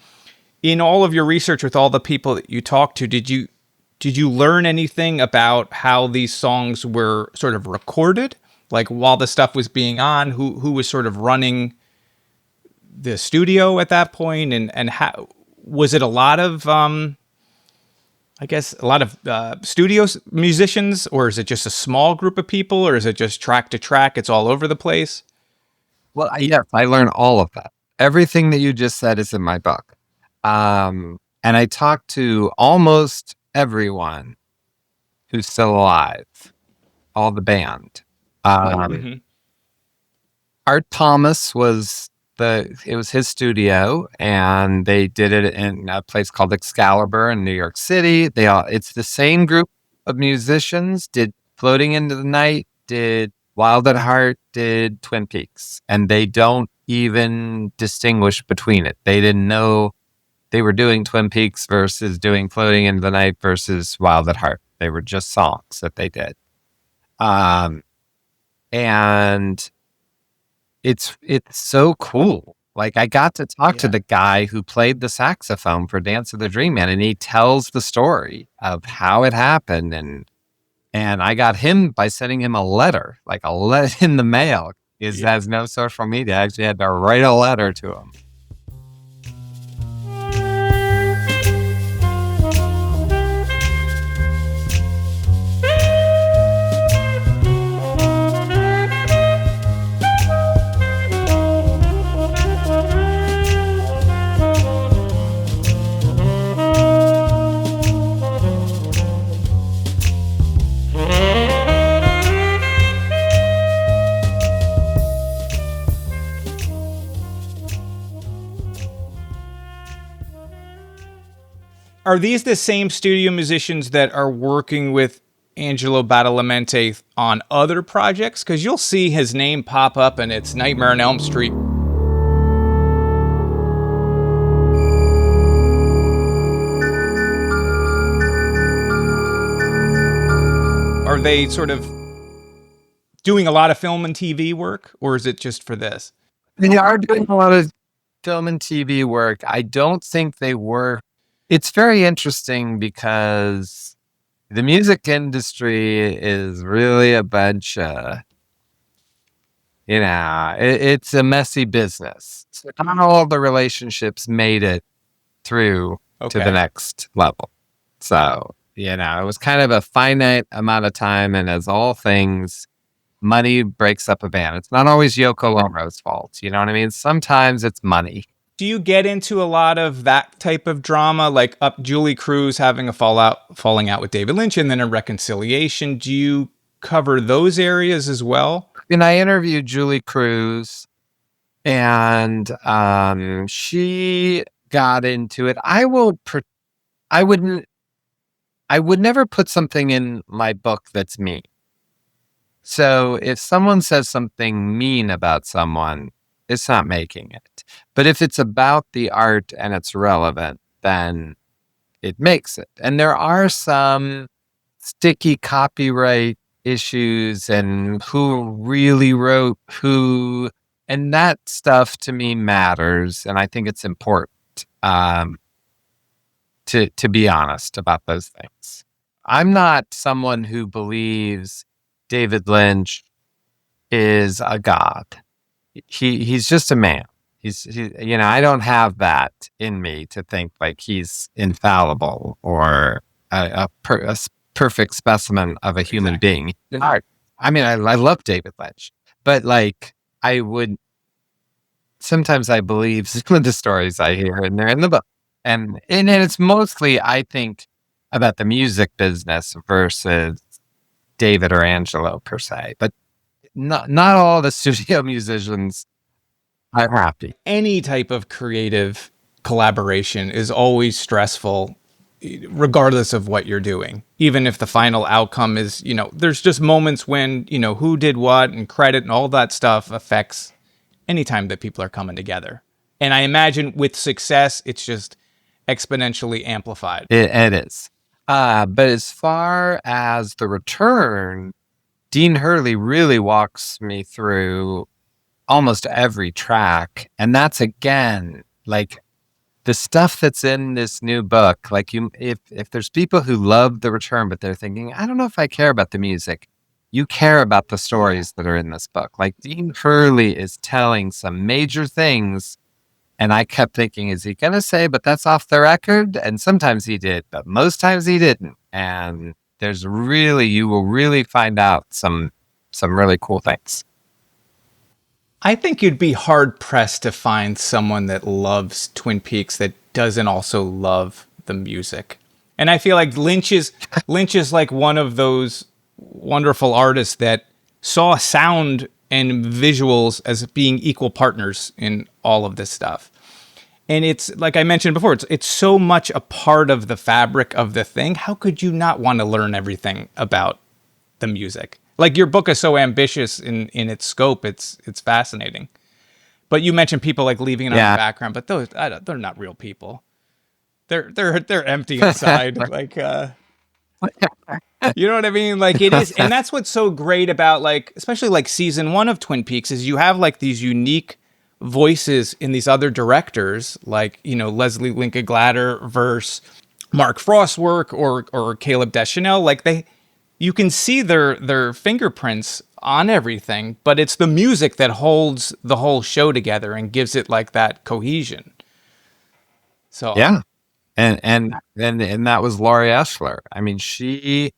In all of your research with all the people that you talked to, did you learn anything about how these songs were sort of recorded? Like, while the stuff was being on, who was sort of running the studio at that point, and how was it a lot of studio musicians, or is it just a small group of people, or is it just track to track? It's all over the place. Well, yes, I learned all of that. Everything that you just said is in my book. And I talked to almost everyone who's still alive, all the band. Art Thomas it was his studio, and they did it in a place called Excalibur in New York City. It's the same group of musicians, did Floating into the Night, did Wild at Heart, did Twin Peaks, and they don't even distinguish between it. They didn't know they were doing Twin Peaks versus doing Floating into the Night versus Wild at Heart. They were just songs that they did. And it's so cool. Like, I got to talk to the guy who played the saxophone for Dance of the Dream Man, and he tells the story of how it happened. And I got him by sending him a letter, like a letter in the mail. He has no social media. I actually had to write a letter to him. Are these the same studio musicians that are working with Angelo Badalamenti on other projects? Because you'll see his name pop up, and it's Nightmare on Elm Street. Are they sort of doing a lot of film and TV work, or is it just for this? They are doing a lot of film and TV work. I don't think they were. It's very interesting because the music industry is really a bunch of, it's a messy business. So not all the relationships made it through to the next level. So, it was kind of a finite amount of time. And as all things, money breaks up a band. It's not always Yoko Ono's fault. You know what I mean? Sometimes it's money. Do you get into a lot of that type of drama, like Julie Cruz having a falling out with David Lynch and then a reconciliation? Do you cover those areas as well? And I interviewed Julie Cruz, and she got into it. I wouldn't. I would never put something in my book that's mean. So if someone says something mean about someone, it's not making it. But if it's about the art and it's relevant, then it makes it. And there are some sticky copyright issues and who really wrote who, and that stuff to me matters. And I think it's important to be honest about those things. I'm not someone who believes David Lynch is a god. He's just a man. I don't have that in me to think like he's infallible or a perfect specimen of a human being. Art. I mean, I love David Lynch, but like sometimes I believe some of the stories I hear and they're in the book. And it's mostly, I think, about the music business versus David or Angelo per se, but not all the studio musicians are happy. Any type of creative collaboration is always stressful, regardless of what you're doing. Even if the final outcome is, there's just moments when, who did what and credit and all that stuff affects any time that people are coming together. And I imagine with success, it's just exponentially amplified. It is. But as far as the return, Dean Hurley really walks me through almost every track. And that's, again, like the stuff that's in this new book. Like if there's people who love the return, but they're thinking, I don't know if I care about the music. You care about the stories that are in this book. Like Dean Hurley is telling some major things. And I kept thinking, is he going to say, but that's off the record? And sometimes he did, but most times he didn't. And you will really find out some really cool things. I think you'd be hard pressed to find someone that loves Twin Peaks that doesn't also love the music. And I feel like Lynch is like one of those wonderful artists that saw sound and visuals as being equal partners in all of this stuff. And it's like I mentioned before, it's so much a part of the fabric of the thing. How could you not want to learn everything about the music? Like your book is so ambitious in its scope. It's fascinating. But you mentioned people like leaving it on the background, but they're not real people. They're empty inside. Like you know what I mean? Like it is, and that's what's so great about like, especially like season 1 of Twin Peaks is you have like these unique voices in these other directors, like, Leslie Lincoln Glatter versus Mark Frost's work or Caleb Deschanel. Like you can see their fingerprints on everything, but it's the music that holds the whole show together and gives it like that cohesion. So yeah. And that was Lori Eschler. I mean, she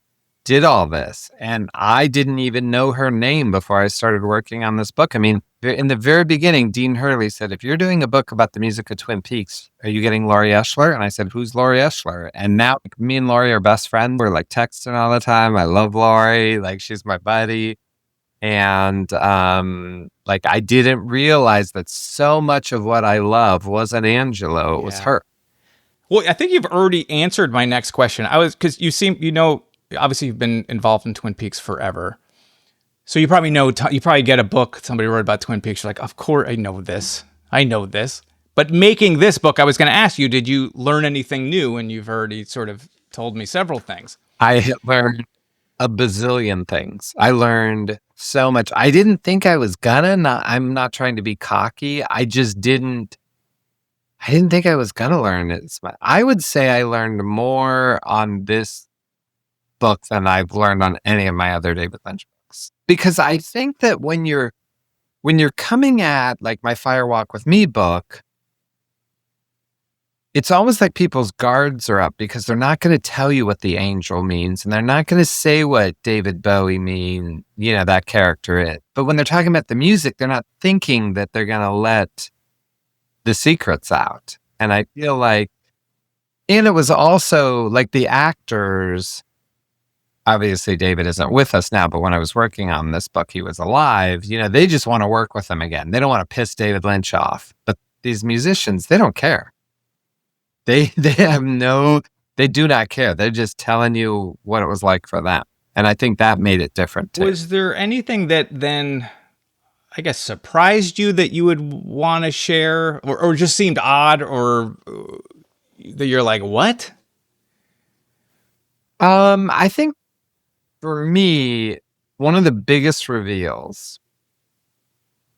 did all this, and I didn't even know her name before I started working on this book. I mean, in the very beginning, Dean Hurley said, if you're doing a book about the music of Twin Peaks, are you getting Lori Eschler? And I said, who's Lori Eschler? And now me and Lori are best friends. We're like texting all the time. I love Lori. Like she's my buddy. And like I didn't realize that so much of what I love wasn't Angelo. It was her. Well, I think you've already answered my next question. Because you seem, obviously you've been involved in Twin Peaks forever. So you probably know, you probably get a book, somebody wrote about Twin Peaks. You're like, of course I know this. But making this book, I was going to ask you, did you learn anything new? And you've already sort of told me several things. I learned a bazillion things. I learned so much. I didn't think I was gonna. I'm not trying to be cocky. I didn't think I was gonna learn it. I would say I learned more on this book than I've learned on any of my other David Lynch books. Because I think that when you're coming at like my Fire Walk with Me book, it's almost like people's guards are up because they're not going to tell you what the angel means and they're not going to say what David Bowie mean, that character is. But when they're talking about the music, they're not thinking that they're going to let the secrets out. And I feel like, and it was also like the actors, obviously David isn't with us now, but when I was working on this book, he was alive. They just want to work with him again. They don't want to piss David Lynch off. But these musicians, they don't care. They they do not care. They're just telling you what it was like for them. And I think that made it different too. Was there anything that then, I guess, surprised you that you would want to share, or just seemed odd, or that you're like, what? I think for me, one of the biggest reveals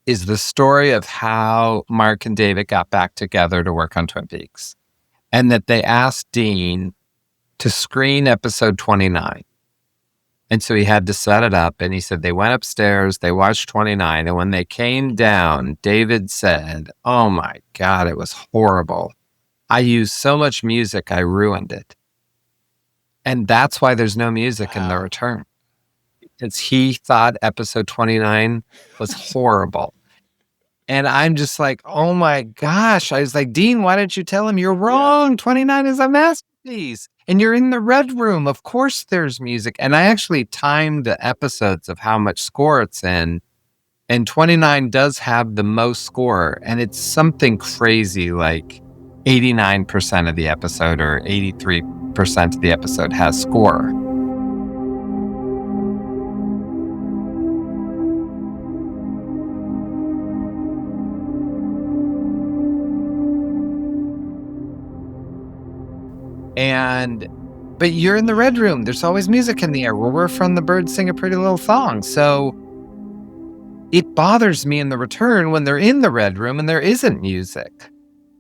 is the story of how Mark and David got back together to work on Twin Peaks, and that they asked Dean to screen episode 29. And so he had to set it up, and he said they went upstairs, they watched 29, and when they came down, David said, "Oh my God, it was horrible. I used so much music, I ruined it." And that's why there's no music in The Return. Because he thought episode 29 was horrible. And I'm just like, oh my gosh. I was like, Dean, why didn't you tell him you're wrong? 29 is a masterpiece. And you're in the red room. Of course there's music. And I actually timed the episodes of how much score it's in. And 29 does have the most score. And it's something crazy like 89% of the episode or 83% of the episode has score. But you're in the red room. There's always music in the air. Where we're from, the birds sing a pretty little song. So it bothers me in The Return when they're in the red room and there isn't music.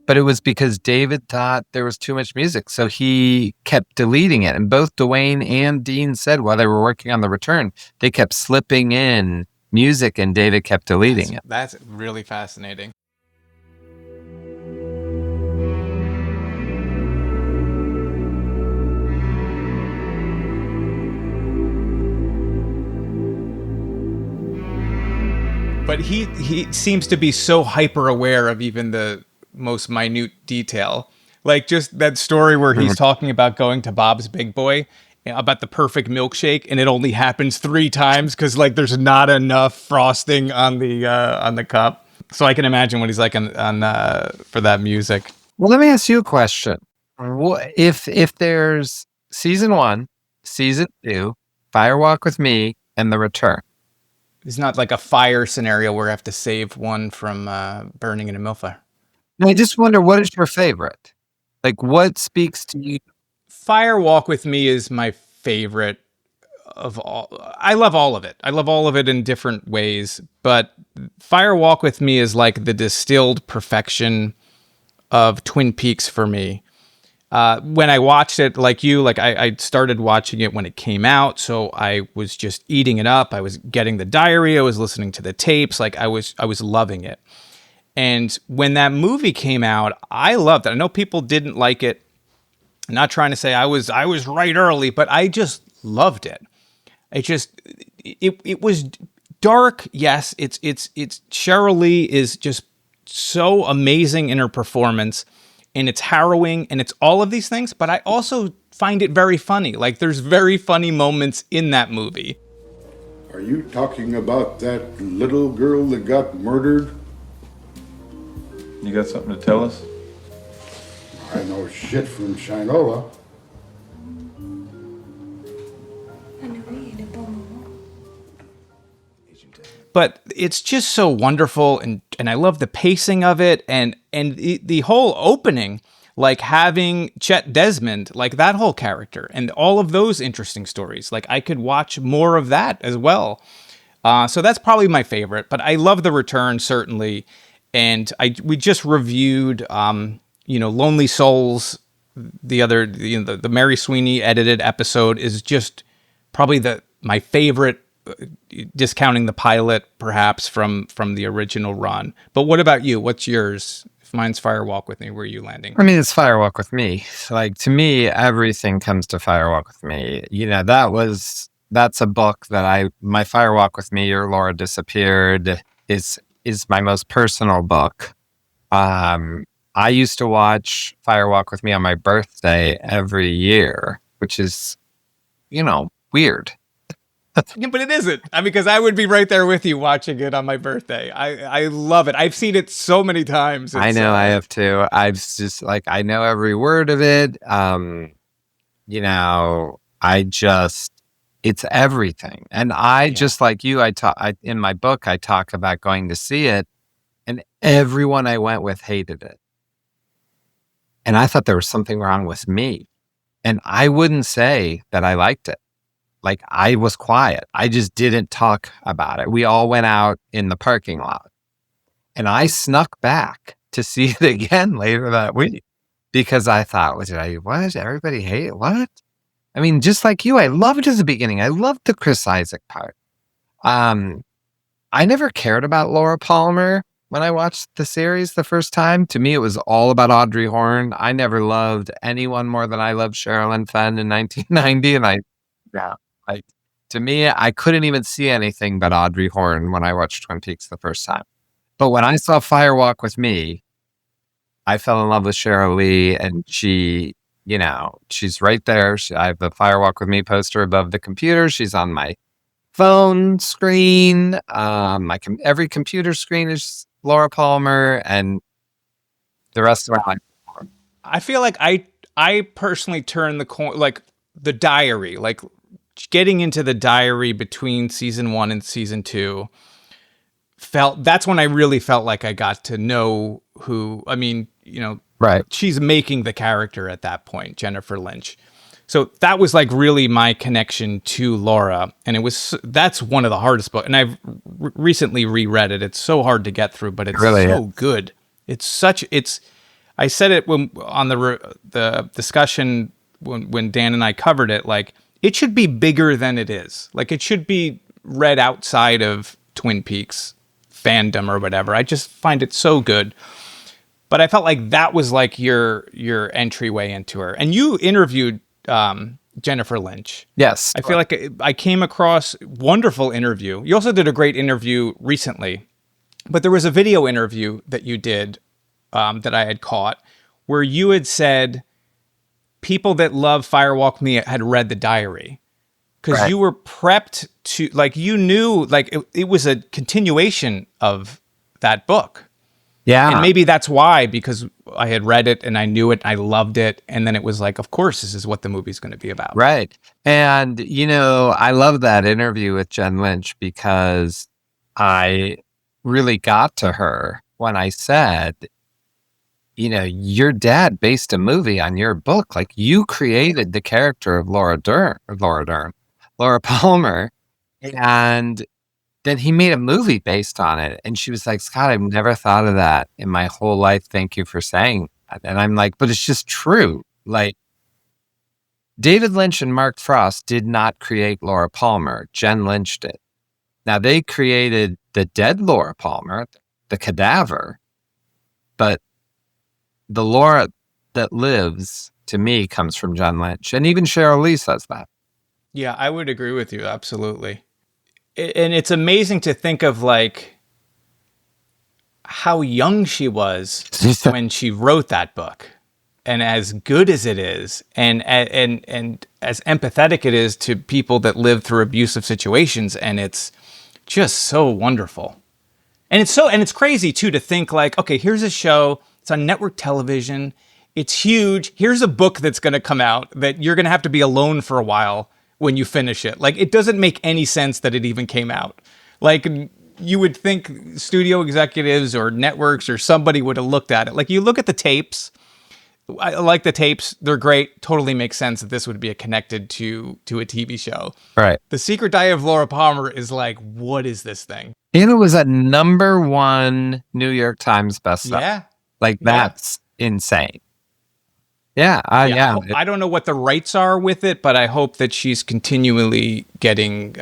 But it was because David thought there was too much music. So he kept deleting it. And both Dwayne and Dean said while they were working on The Return, they kept slipping in music and David kept deleting it. That's really fascinating. But he seems to be so hyper aware of even the most minute detail. Like just that story where he's talking about going to Bob's Big Boy about the perfect milkshake, and it only happens 3 times because like there's not enough frosting on the cup. So I can imagine what he's like on for that music. Well, let me ask you a question. If there's season 1, season 2, Fire Walk with Me, and The Return. It's not like a fire scenario where I have to save one from burning in a millfire. I just wonder, what is your favorite? Like, what speaks to you? Fire Walk with Me is my favorite of all. I love all of it. I love all of it in different ways. But Fire Walk with Me is like the distilled perfection of Twin Peaks for me. When I watched it, like you, I started watching it when it came out, so I was just eating it up. I was getting the diary, I was listening to the tapes, like I was loving it. And when that movie came out, I loved it. I know people didn't like it. I'm not trying to say I was right early, but I just loved it. It was dark. Yes, it's Sheryl Lee is just so amazing in her performance. And it's harrowing, and it's all of these things, but I also find it very funny. Like, there's very funny moments in that movie. Are you talking about that little girl that got murdered? You got something to tell us? I know shit from Shinola. But it's just so wonderful, and I love the pacing of it, and the whole opening, like having Chet Desmond, like that whole character, and all of those interesting stories. Like I could watch more of that as well. So that's probably my favorite. But I love The Return certainly, and we just reviewed, Lonely Souls. The Mary Sweeney edited episode is just probably my favorite. Discounting the pilot, perhaps from the original run. But what about you? What's yours? If mine's Fire Walk with Me, where are you landing? I mean, it's Fire Walk with Me. Like to me, everything comes to Fire Walk with Me. That's a book that my Fire Walk with Me or Laura Disappeared is my most personal book. I used to watch Fire Walk with Me on my birthday every year, which is, weird. Yeah, but it isn't. I mean, because I would be right there with you watching it on my birthday. I love it. I've seen it so many times. I know I have too. I've just like, I know every word of it. You know, it's everything. And just like you, in my book, I talk about going to see it, and everyone I went with hated it. And I thought there was something wrong with me. And I wouldn't say that I liked it. Like, I was quiet. I just didn't talk about it. We all went out in the parking lot, and I snuck back to see it again later that week because I thought, what? Everybody hate it? What? I mean, just like you, I loved it at the beginning. I loved the Chris Isaac part. I never cared about Laura Palmer when I watched the series the first time. To me, it was all about Audrey Horne. I never loved anyone more than I loved Sherilyn Fenn in 1990, and to me, I couldn't even see anything but Audrey Horne when I watched Twin Peaks the first time. But when I saw Firewalk with Me, I fell in love with Sheryl Lee, and she, you know, she's right there. I have the Firewalk with Me poster above the computer. She's on my phone screen. Every computer screen is Laura Palmer, and the rest of my life. I feel like I personally turned the corner, like the diary, like getting into the diary between season 1 and season 2. That's when I really felt like I got to know who. I mean, you know, right? She's making the character at that point, Jennifer Lynch. So that was like really my connection to Laura, and that's one of the hardest books. And I've recently reread it. It's so hard to get through, but it's really so good. I said it on the discussion when Dan and I covered it. Like, it should be bigger than it is. Like, it should be read outside of Twin Peaks fandom or whatever. I just find it so good. But I felt like that was like your entryway into her. And you interviewed Jennifer Lynch. Yes. I feel like I came across wonderful interview. You also did a great interview recently, but there was a video interview that you did that I had caught where you had said people that love Firewalk Me had read the diary because you were prepped to, like, you knew, like, it was a continuation of that book. Yeah. And maybe that's why, because I had read it and I knew it, I loved it. And then it was like, of course, this is what the movie's going to be about. Right. And, you know, I love that interview with Jen Lynch because I really got to her when I said, you know, your dad based a movie on your book. Like, you created the character of Laura Palmer. And then he made a movie based on it. And she was like, Scott, I've never thought of that in my whole life. Thank you for saying that. And I'm like, but it's just true. Like, David Lynch and Mark Frost did not create Laura Palmer. Jen Lynch did. Now, they created the dead Laura Palmer, the cadaver, but the Laura that lives, to me, comes from Jen Lynch. And even Sheryl Lee says that. Yeah, I would agree with you. Absolutely. And it's amazing to think of, like, how young she was when she wrote that book, and as good as it is, and as empathetic it is to people that live through abusive situations, and it's just so wonderful. And it's crazy too to think, like, okay, here's a show, it's on network television, it's huge. Here's a book that's going to come out that you're going to have to be alone for a while when you finish it. Like, it doesn't make any sense that it even came out. Like, you would think studio executives or networks or somebody would have looked at it. Like, you look at the tapes. I like the tapes. They're great. Totally makes sense that this would be connected to a TV show. Right. The Secret Diary of Laura Palmer is like, what is this thing? And it was a #1 New York Times bestseller. Yeah. Like, that's insane. Yeah, I don't know what the rights are with it, but I hope that she's continually getting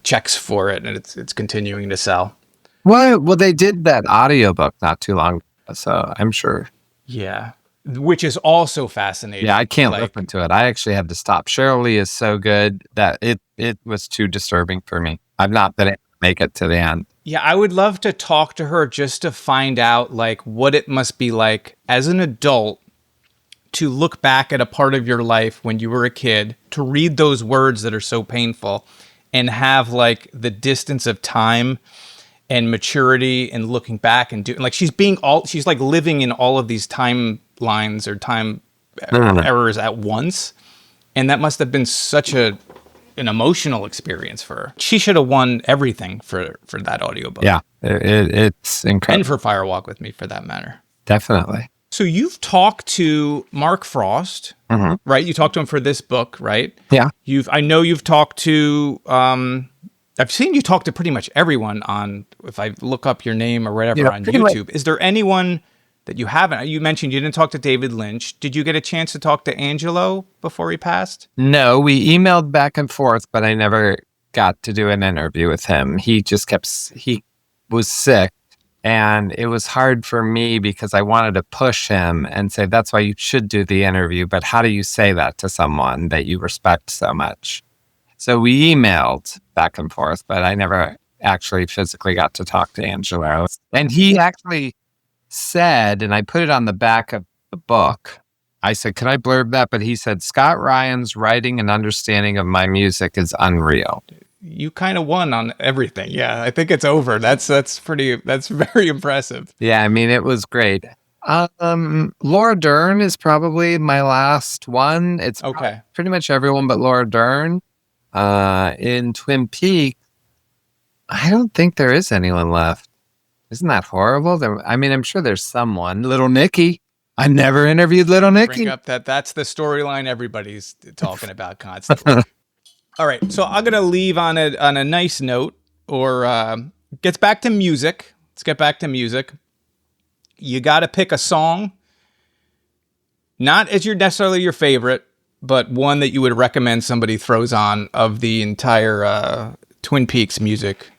checks for it, and it's continuing to sell. Well, they did that audiobook not too long ago, so I'm sure. Yeah, which is also fascinating. Yeah, I can't listen to it. I actually had to stop. Sheryl Lee is so good that it was too disturbing for me. I've not been able to make it to the end. Yeah, I would love to talk to her just to find out, like, what it must be like as an adult to look back at a part of your life when you were a kid, to read those words that are so painful, and have like the distance of time and maturity and looking back and doing like she's like living in all of these timelines or time errors at once. And that must have been such an emotional experience for her. She should have won everything for that audiobook. Yeah, it's incredible. And for Fire Walk With Me, for that matter. Definitely. So you've talked to Mark Frost, right? You talked to him for this book, right? Yeah. I know you've talked to, I've seen you talk to pretty much everyone on, if I look up your name or whatever on YouTube. Is there anyone that you haven't? You mentioned you didn't talk to David Lynch. Did you get a chance to talk to Angelo before he passed? No, we emailed back and forth, but I never got to do an interview with him. He was sick, and it was hard for me because I wanted to push him and say, that's why you should do the interview. But how do you say that to someone that you respect so much? So we emailed back and forth, but I never actually physically got to talk to Angelo. And he actually said, and I put it on the back of the book, I said, can I blurb that? But he said, Scott Ryan's writing and understanding of my music is unreal. You kind of won on everything. Yeah, I think it's over. That's very impressive. Yeah, I mean, it was great. Laura Dern is probably my last one. It's okay. Pretty much everyone but Laura Dern. In Twin Peaks, I don't think there is anyone left. Isn't that horrible? I'm sure there's someone. Little Nicky. I never interviewed Little Nicky. Bring up that's the storyline everybody's talking about constantly. All right, so I'm gonna leave on a nice note, or gets back to music. Let's get back to music. You got to pick a song, not as necessarily your favorite, but one that you would recommend somebody throws on of the entire Twin Peaks music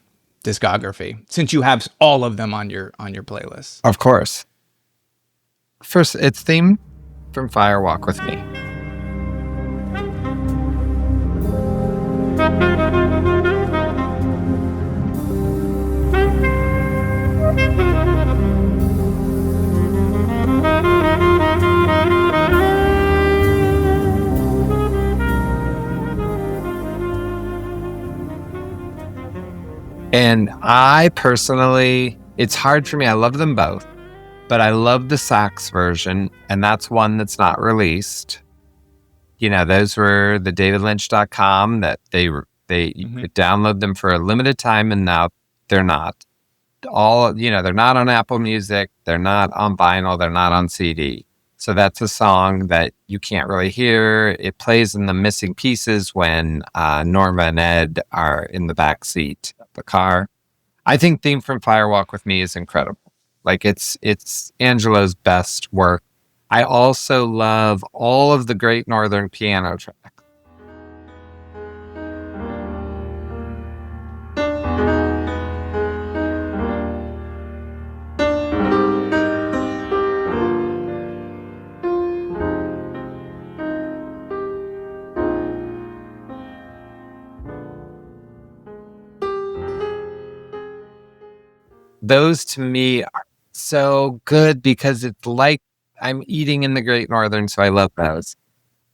discography, since you have all of them on your playlist. Of course. First, it's theme from Fire Walk With Me. And I personally, it's hard for me. I love them both, but I love the sax version, and that's one that's not released. You know, those were the davidlynch.com that you could download them for a limited time, and now they're not. They're not on Apple Music, they're not on vinyl, they're not on CD. So that's a song that you can't really hear. It plays in the missing pieces when Norma and Ed are in the back seat of the car. I think Theme from Fire Walk With Me is incredible. Like it's Angelo's best work. I also love all of the Great Northern piano tracks. Those to me are so good because it's like I'm eating in the Great Northern, so I love those.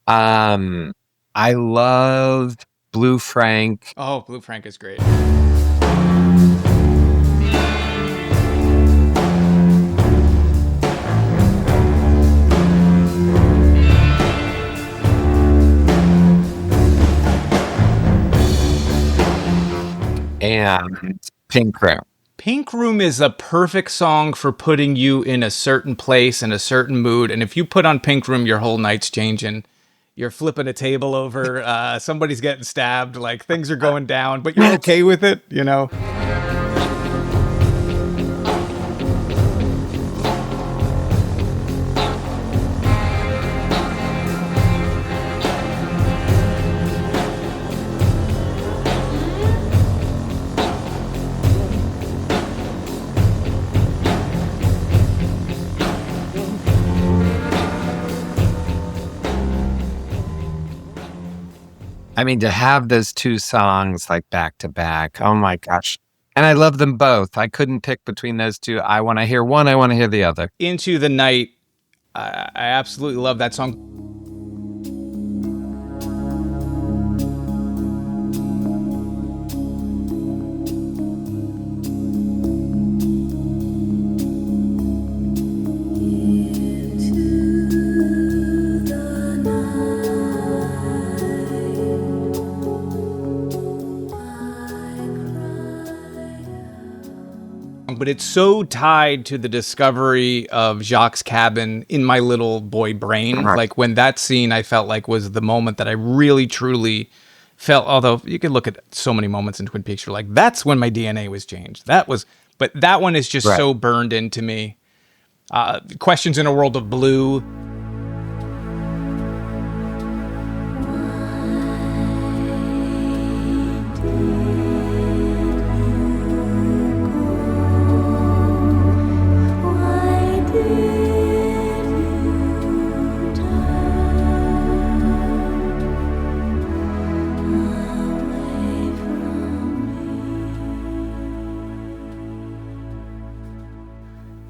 I love Blue Frank. Oh, Blue Frank is great. And Pink Room. Pink Room is a perfect song for putting you in a certain place and a certain mood. And if you put on Pink Room, your whole night's changing. You're flipping a table over. Somebody's getting stabbed. Like things are going down, but you're okay with it, you know? I mean, to have those two songs like back to back, oh my gosh. And I love them both. I couldn't pick between those two. I want to hear one, I want to hear the other. Into the Night, I absolutely love that song. but it's so tied to the discovery of Jacques' cabin in my little boy brain. Right. Like when that scene I felt like was the moment that I really truly felt, although you could look at so many moments in Twin Peaks, you're like, that's when my DNA was changed. But that one is just Right. so burned into me. Questions in a World of Blue.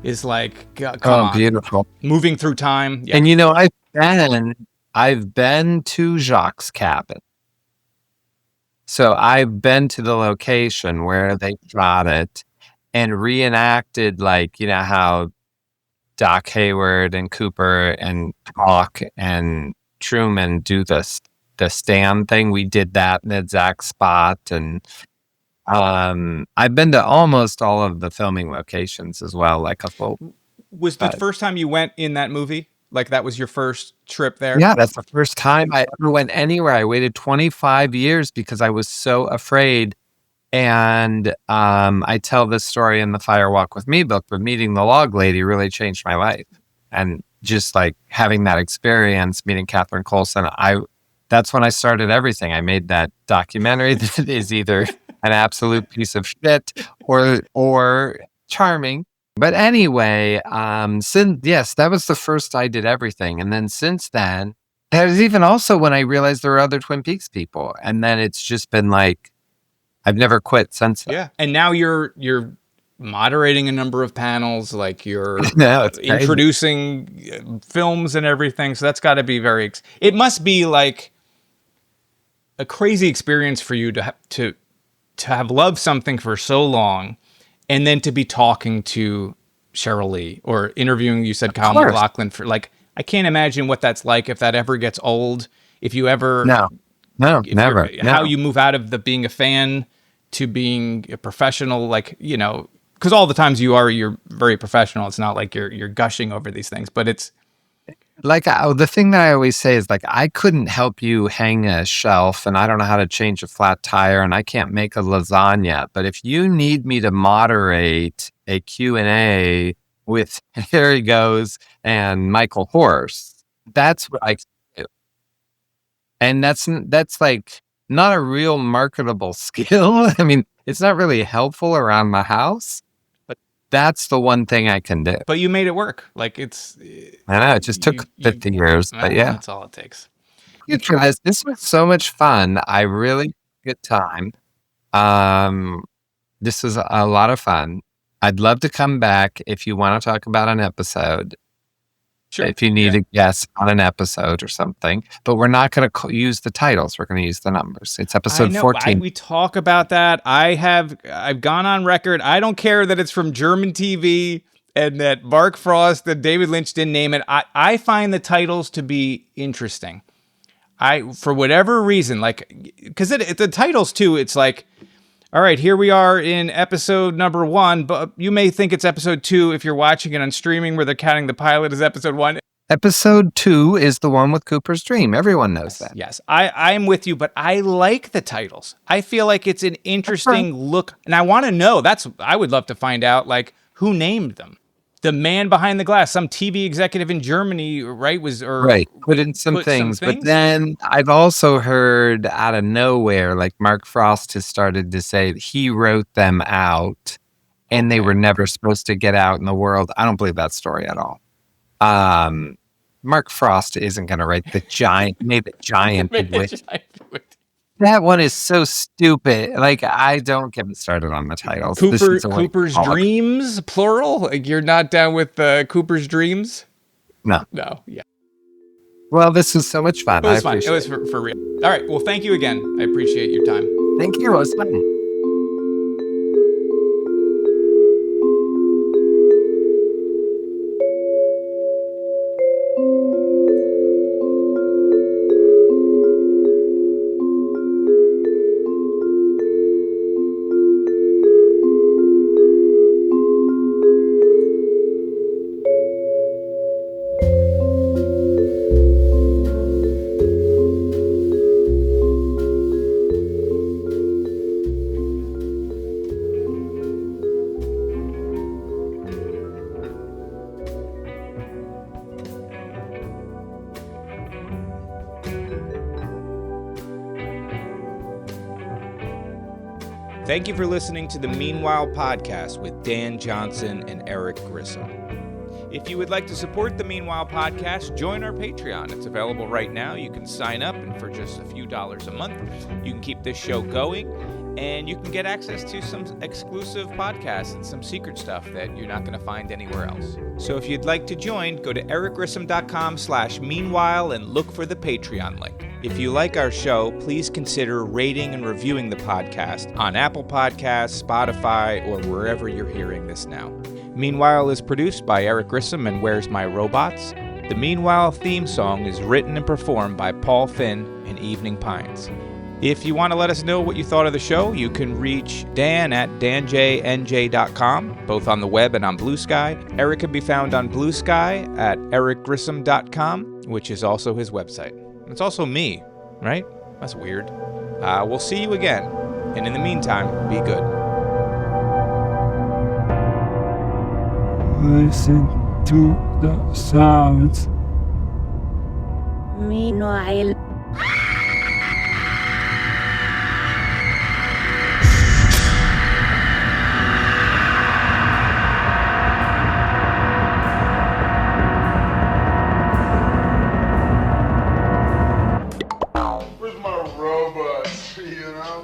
Is like, come on. Beautiful. Moving through time. Yeah. And you know, I've been to Jacques' cabin. So I've been to the location where they shot it and reenacted, like, you know how Doc Hayward and Cooper and Hawk and Truman do the stand thing. We did that in the exact spot. And I've been to almost all of the filming locations as well, like a full. Was the first time you went in that movie? Like that was your first trip there? Yeah, that's the first time I ever went anywhere. I waited 25 years because I was so afraid. And I tell this story in the Fire Walk with Me book, but meeting the log lady really changed my life. And just like having that experience, meeting Catherine Coulson, that's when I started everything. I made that documentary that is either an absolute piece of shit or charming. But anyway, yes, that was the first I did everything. And then since then, that was even also when I realized there were other Twin Peaks people. And then it's just been like, I've never quit since then. Yeah. And now you're moderating a number of panels, like you're No, it's crazy. introducing films and everything. So that's got to be it must be like a crazy experience for you to have loved something for so long and then to be talking to Cheryl Lee or interviewing, you said Kyle MacLachlan, for like, I can't imagine what that's like if that ever gets old. If you ever, No, never. How you move out of the being a fan to being a professional, like, you know, because all the times you're very professional. It's not like you're gushing over these things, but it's like the thing that I always say is like, I couldn't help you hang a shelf and I don't know how to change a flat tire and I can't make a lasagna. But if you need me to moderate a Q&A with Here He Goes and Michael Horse, that's what I can do. And that's like not a real marketable skill. I mean, it's not really helpful around my house, but that's the one thing I can do. But you made it work. Like I know, it just took 50 years, but yeah. That's all it takes. You guys, this was so much fun. I really had a good time. This was a lot of fun. I'd love to come back if you want to talk about an episode. Sure. If you need a guest on an episode or something, but we're not going to use the titles. We're going to use the numbers. It's episode 14. We talk about that. I've gone on record. I don't care that it's from German TV and that Mark Frost and David Lynch didn't name it. I find the titles to be interesting. For whatever reason, like, because the titles too, it's like, all right, here we are in episode number 1, but you may think it's episode 2 if you're watching it on streaming where they're counting the pilot as episode 1. Episode 2 is the one with Cooper's Dream. Everyone knows that. Yes, I'm with you, but I like the titles. I feel like it's an interesting look, and I want to know. I would love to find out, like, who named them. The man behind the glass, some TV executive in Germany, right? Put in some things. But then I've also heard out of nowhere, like Mark Frost has started to say he wrote them out and they were never supposed to get out in the world. I don't believe that story at all. Mark Frost isn't going to write the giant, made the giant. That one is so stupid. Like, I don't get me started on the titles. Cooper's Dreams, plural? Like, you're not down with Cooper's Dreams? No. Yeah. Well, this was so much fun. It was fun. It was for real. All right. Well, thank you again. I appreciate your time. Thank you. It was fun. Thank you for listening to the Meanwhile podcast with Dan Johnson and Eric Grissom. If you would like to support the Meanwhile podcast, join our Patreon. It's available right now. You can sign up, and for just a few dollars a month, you can keep this show going, and you can get access to some exclusive podcasts and some secret stuff that you're not going to find anywhere else. So if you'd like to join, go to ericgrissom.com/meanwhile and look for the Patreon link. If you like our show, please consider rating and reviewing the podcast on Apple Podcasts, Spotify, or wherever you're hearing this now. Meanwhile is produced by Eric Grissom and Where's My Robots? The Meanwhile theme song is written and performed by Paul Finn and Evening Pines. If you want to let us know what you thought of the show, you can reach Dan at danjnj.com, both on the web and on Blue Sky. Eric can be found on Blue Sky at ericgrissom.com, which is also his website. It's also me, right? That's weird. We'll see you again. And in the meantime, be good. Listen to the sounds. Meanwhile. Where's my robot? You know?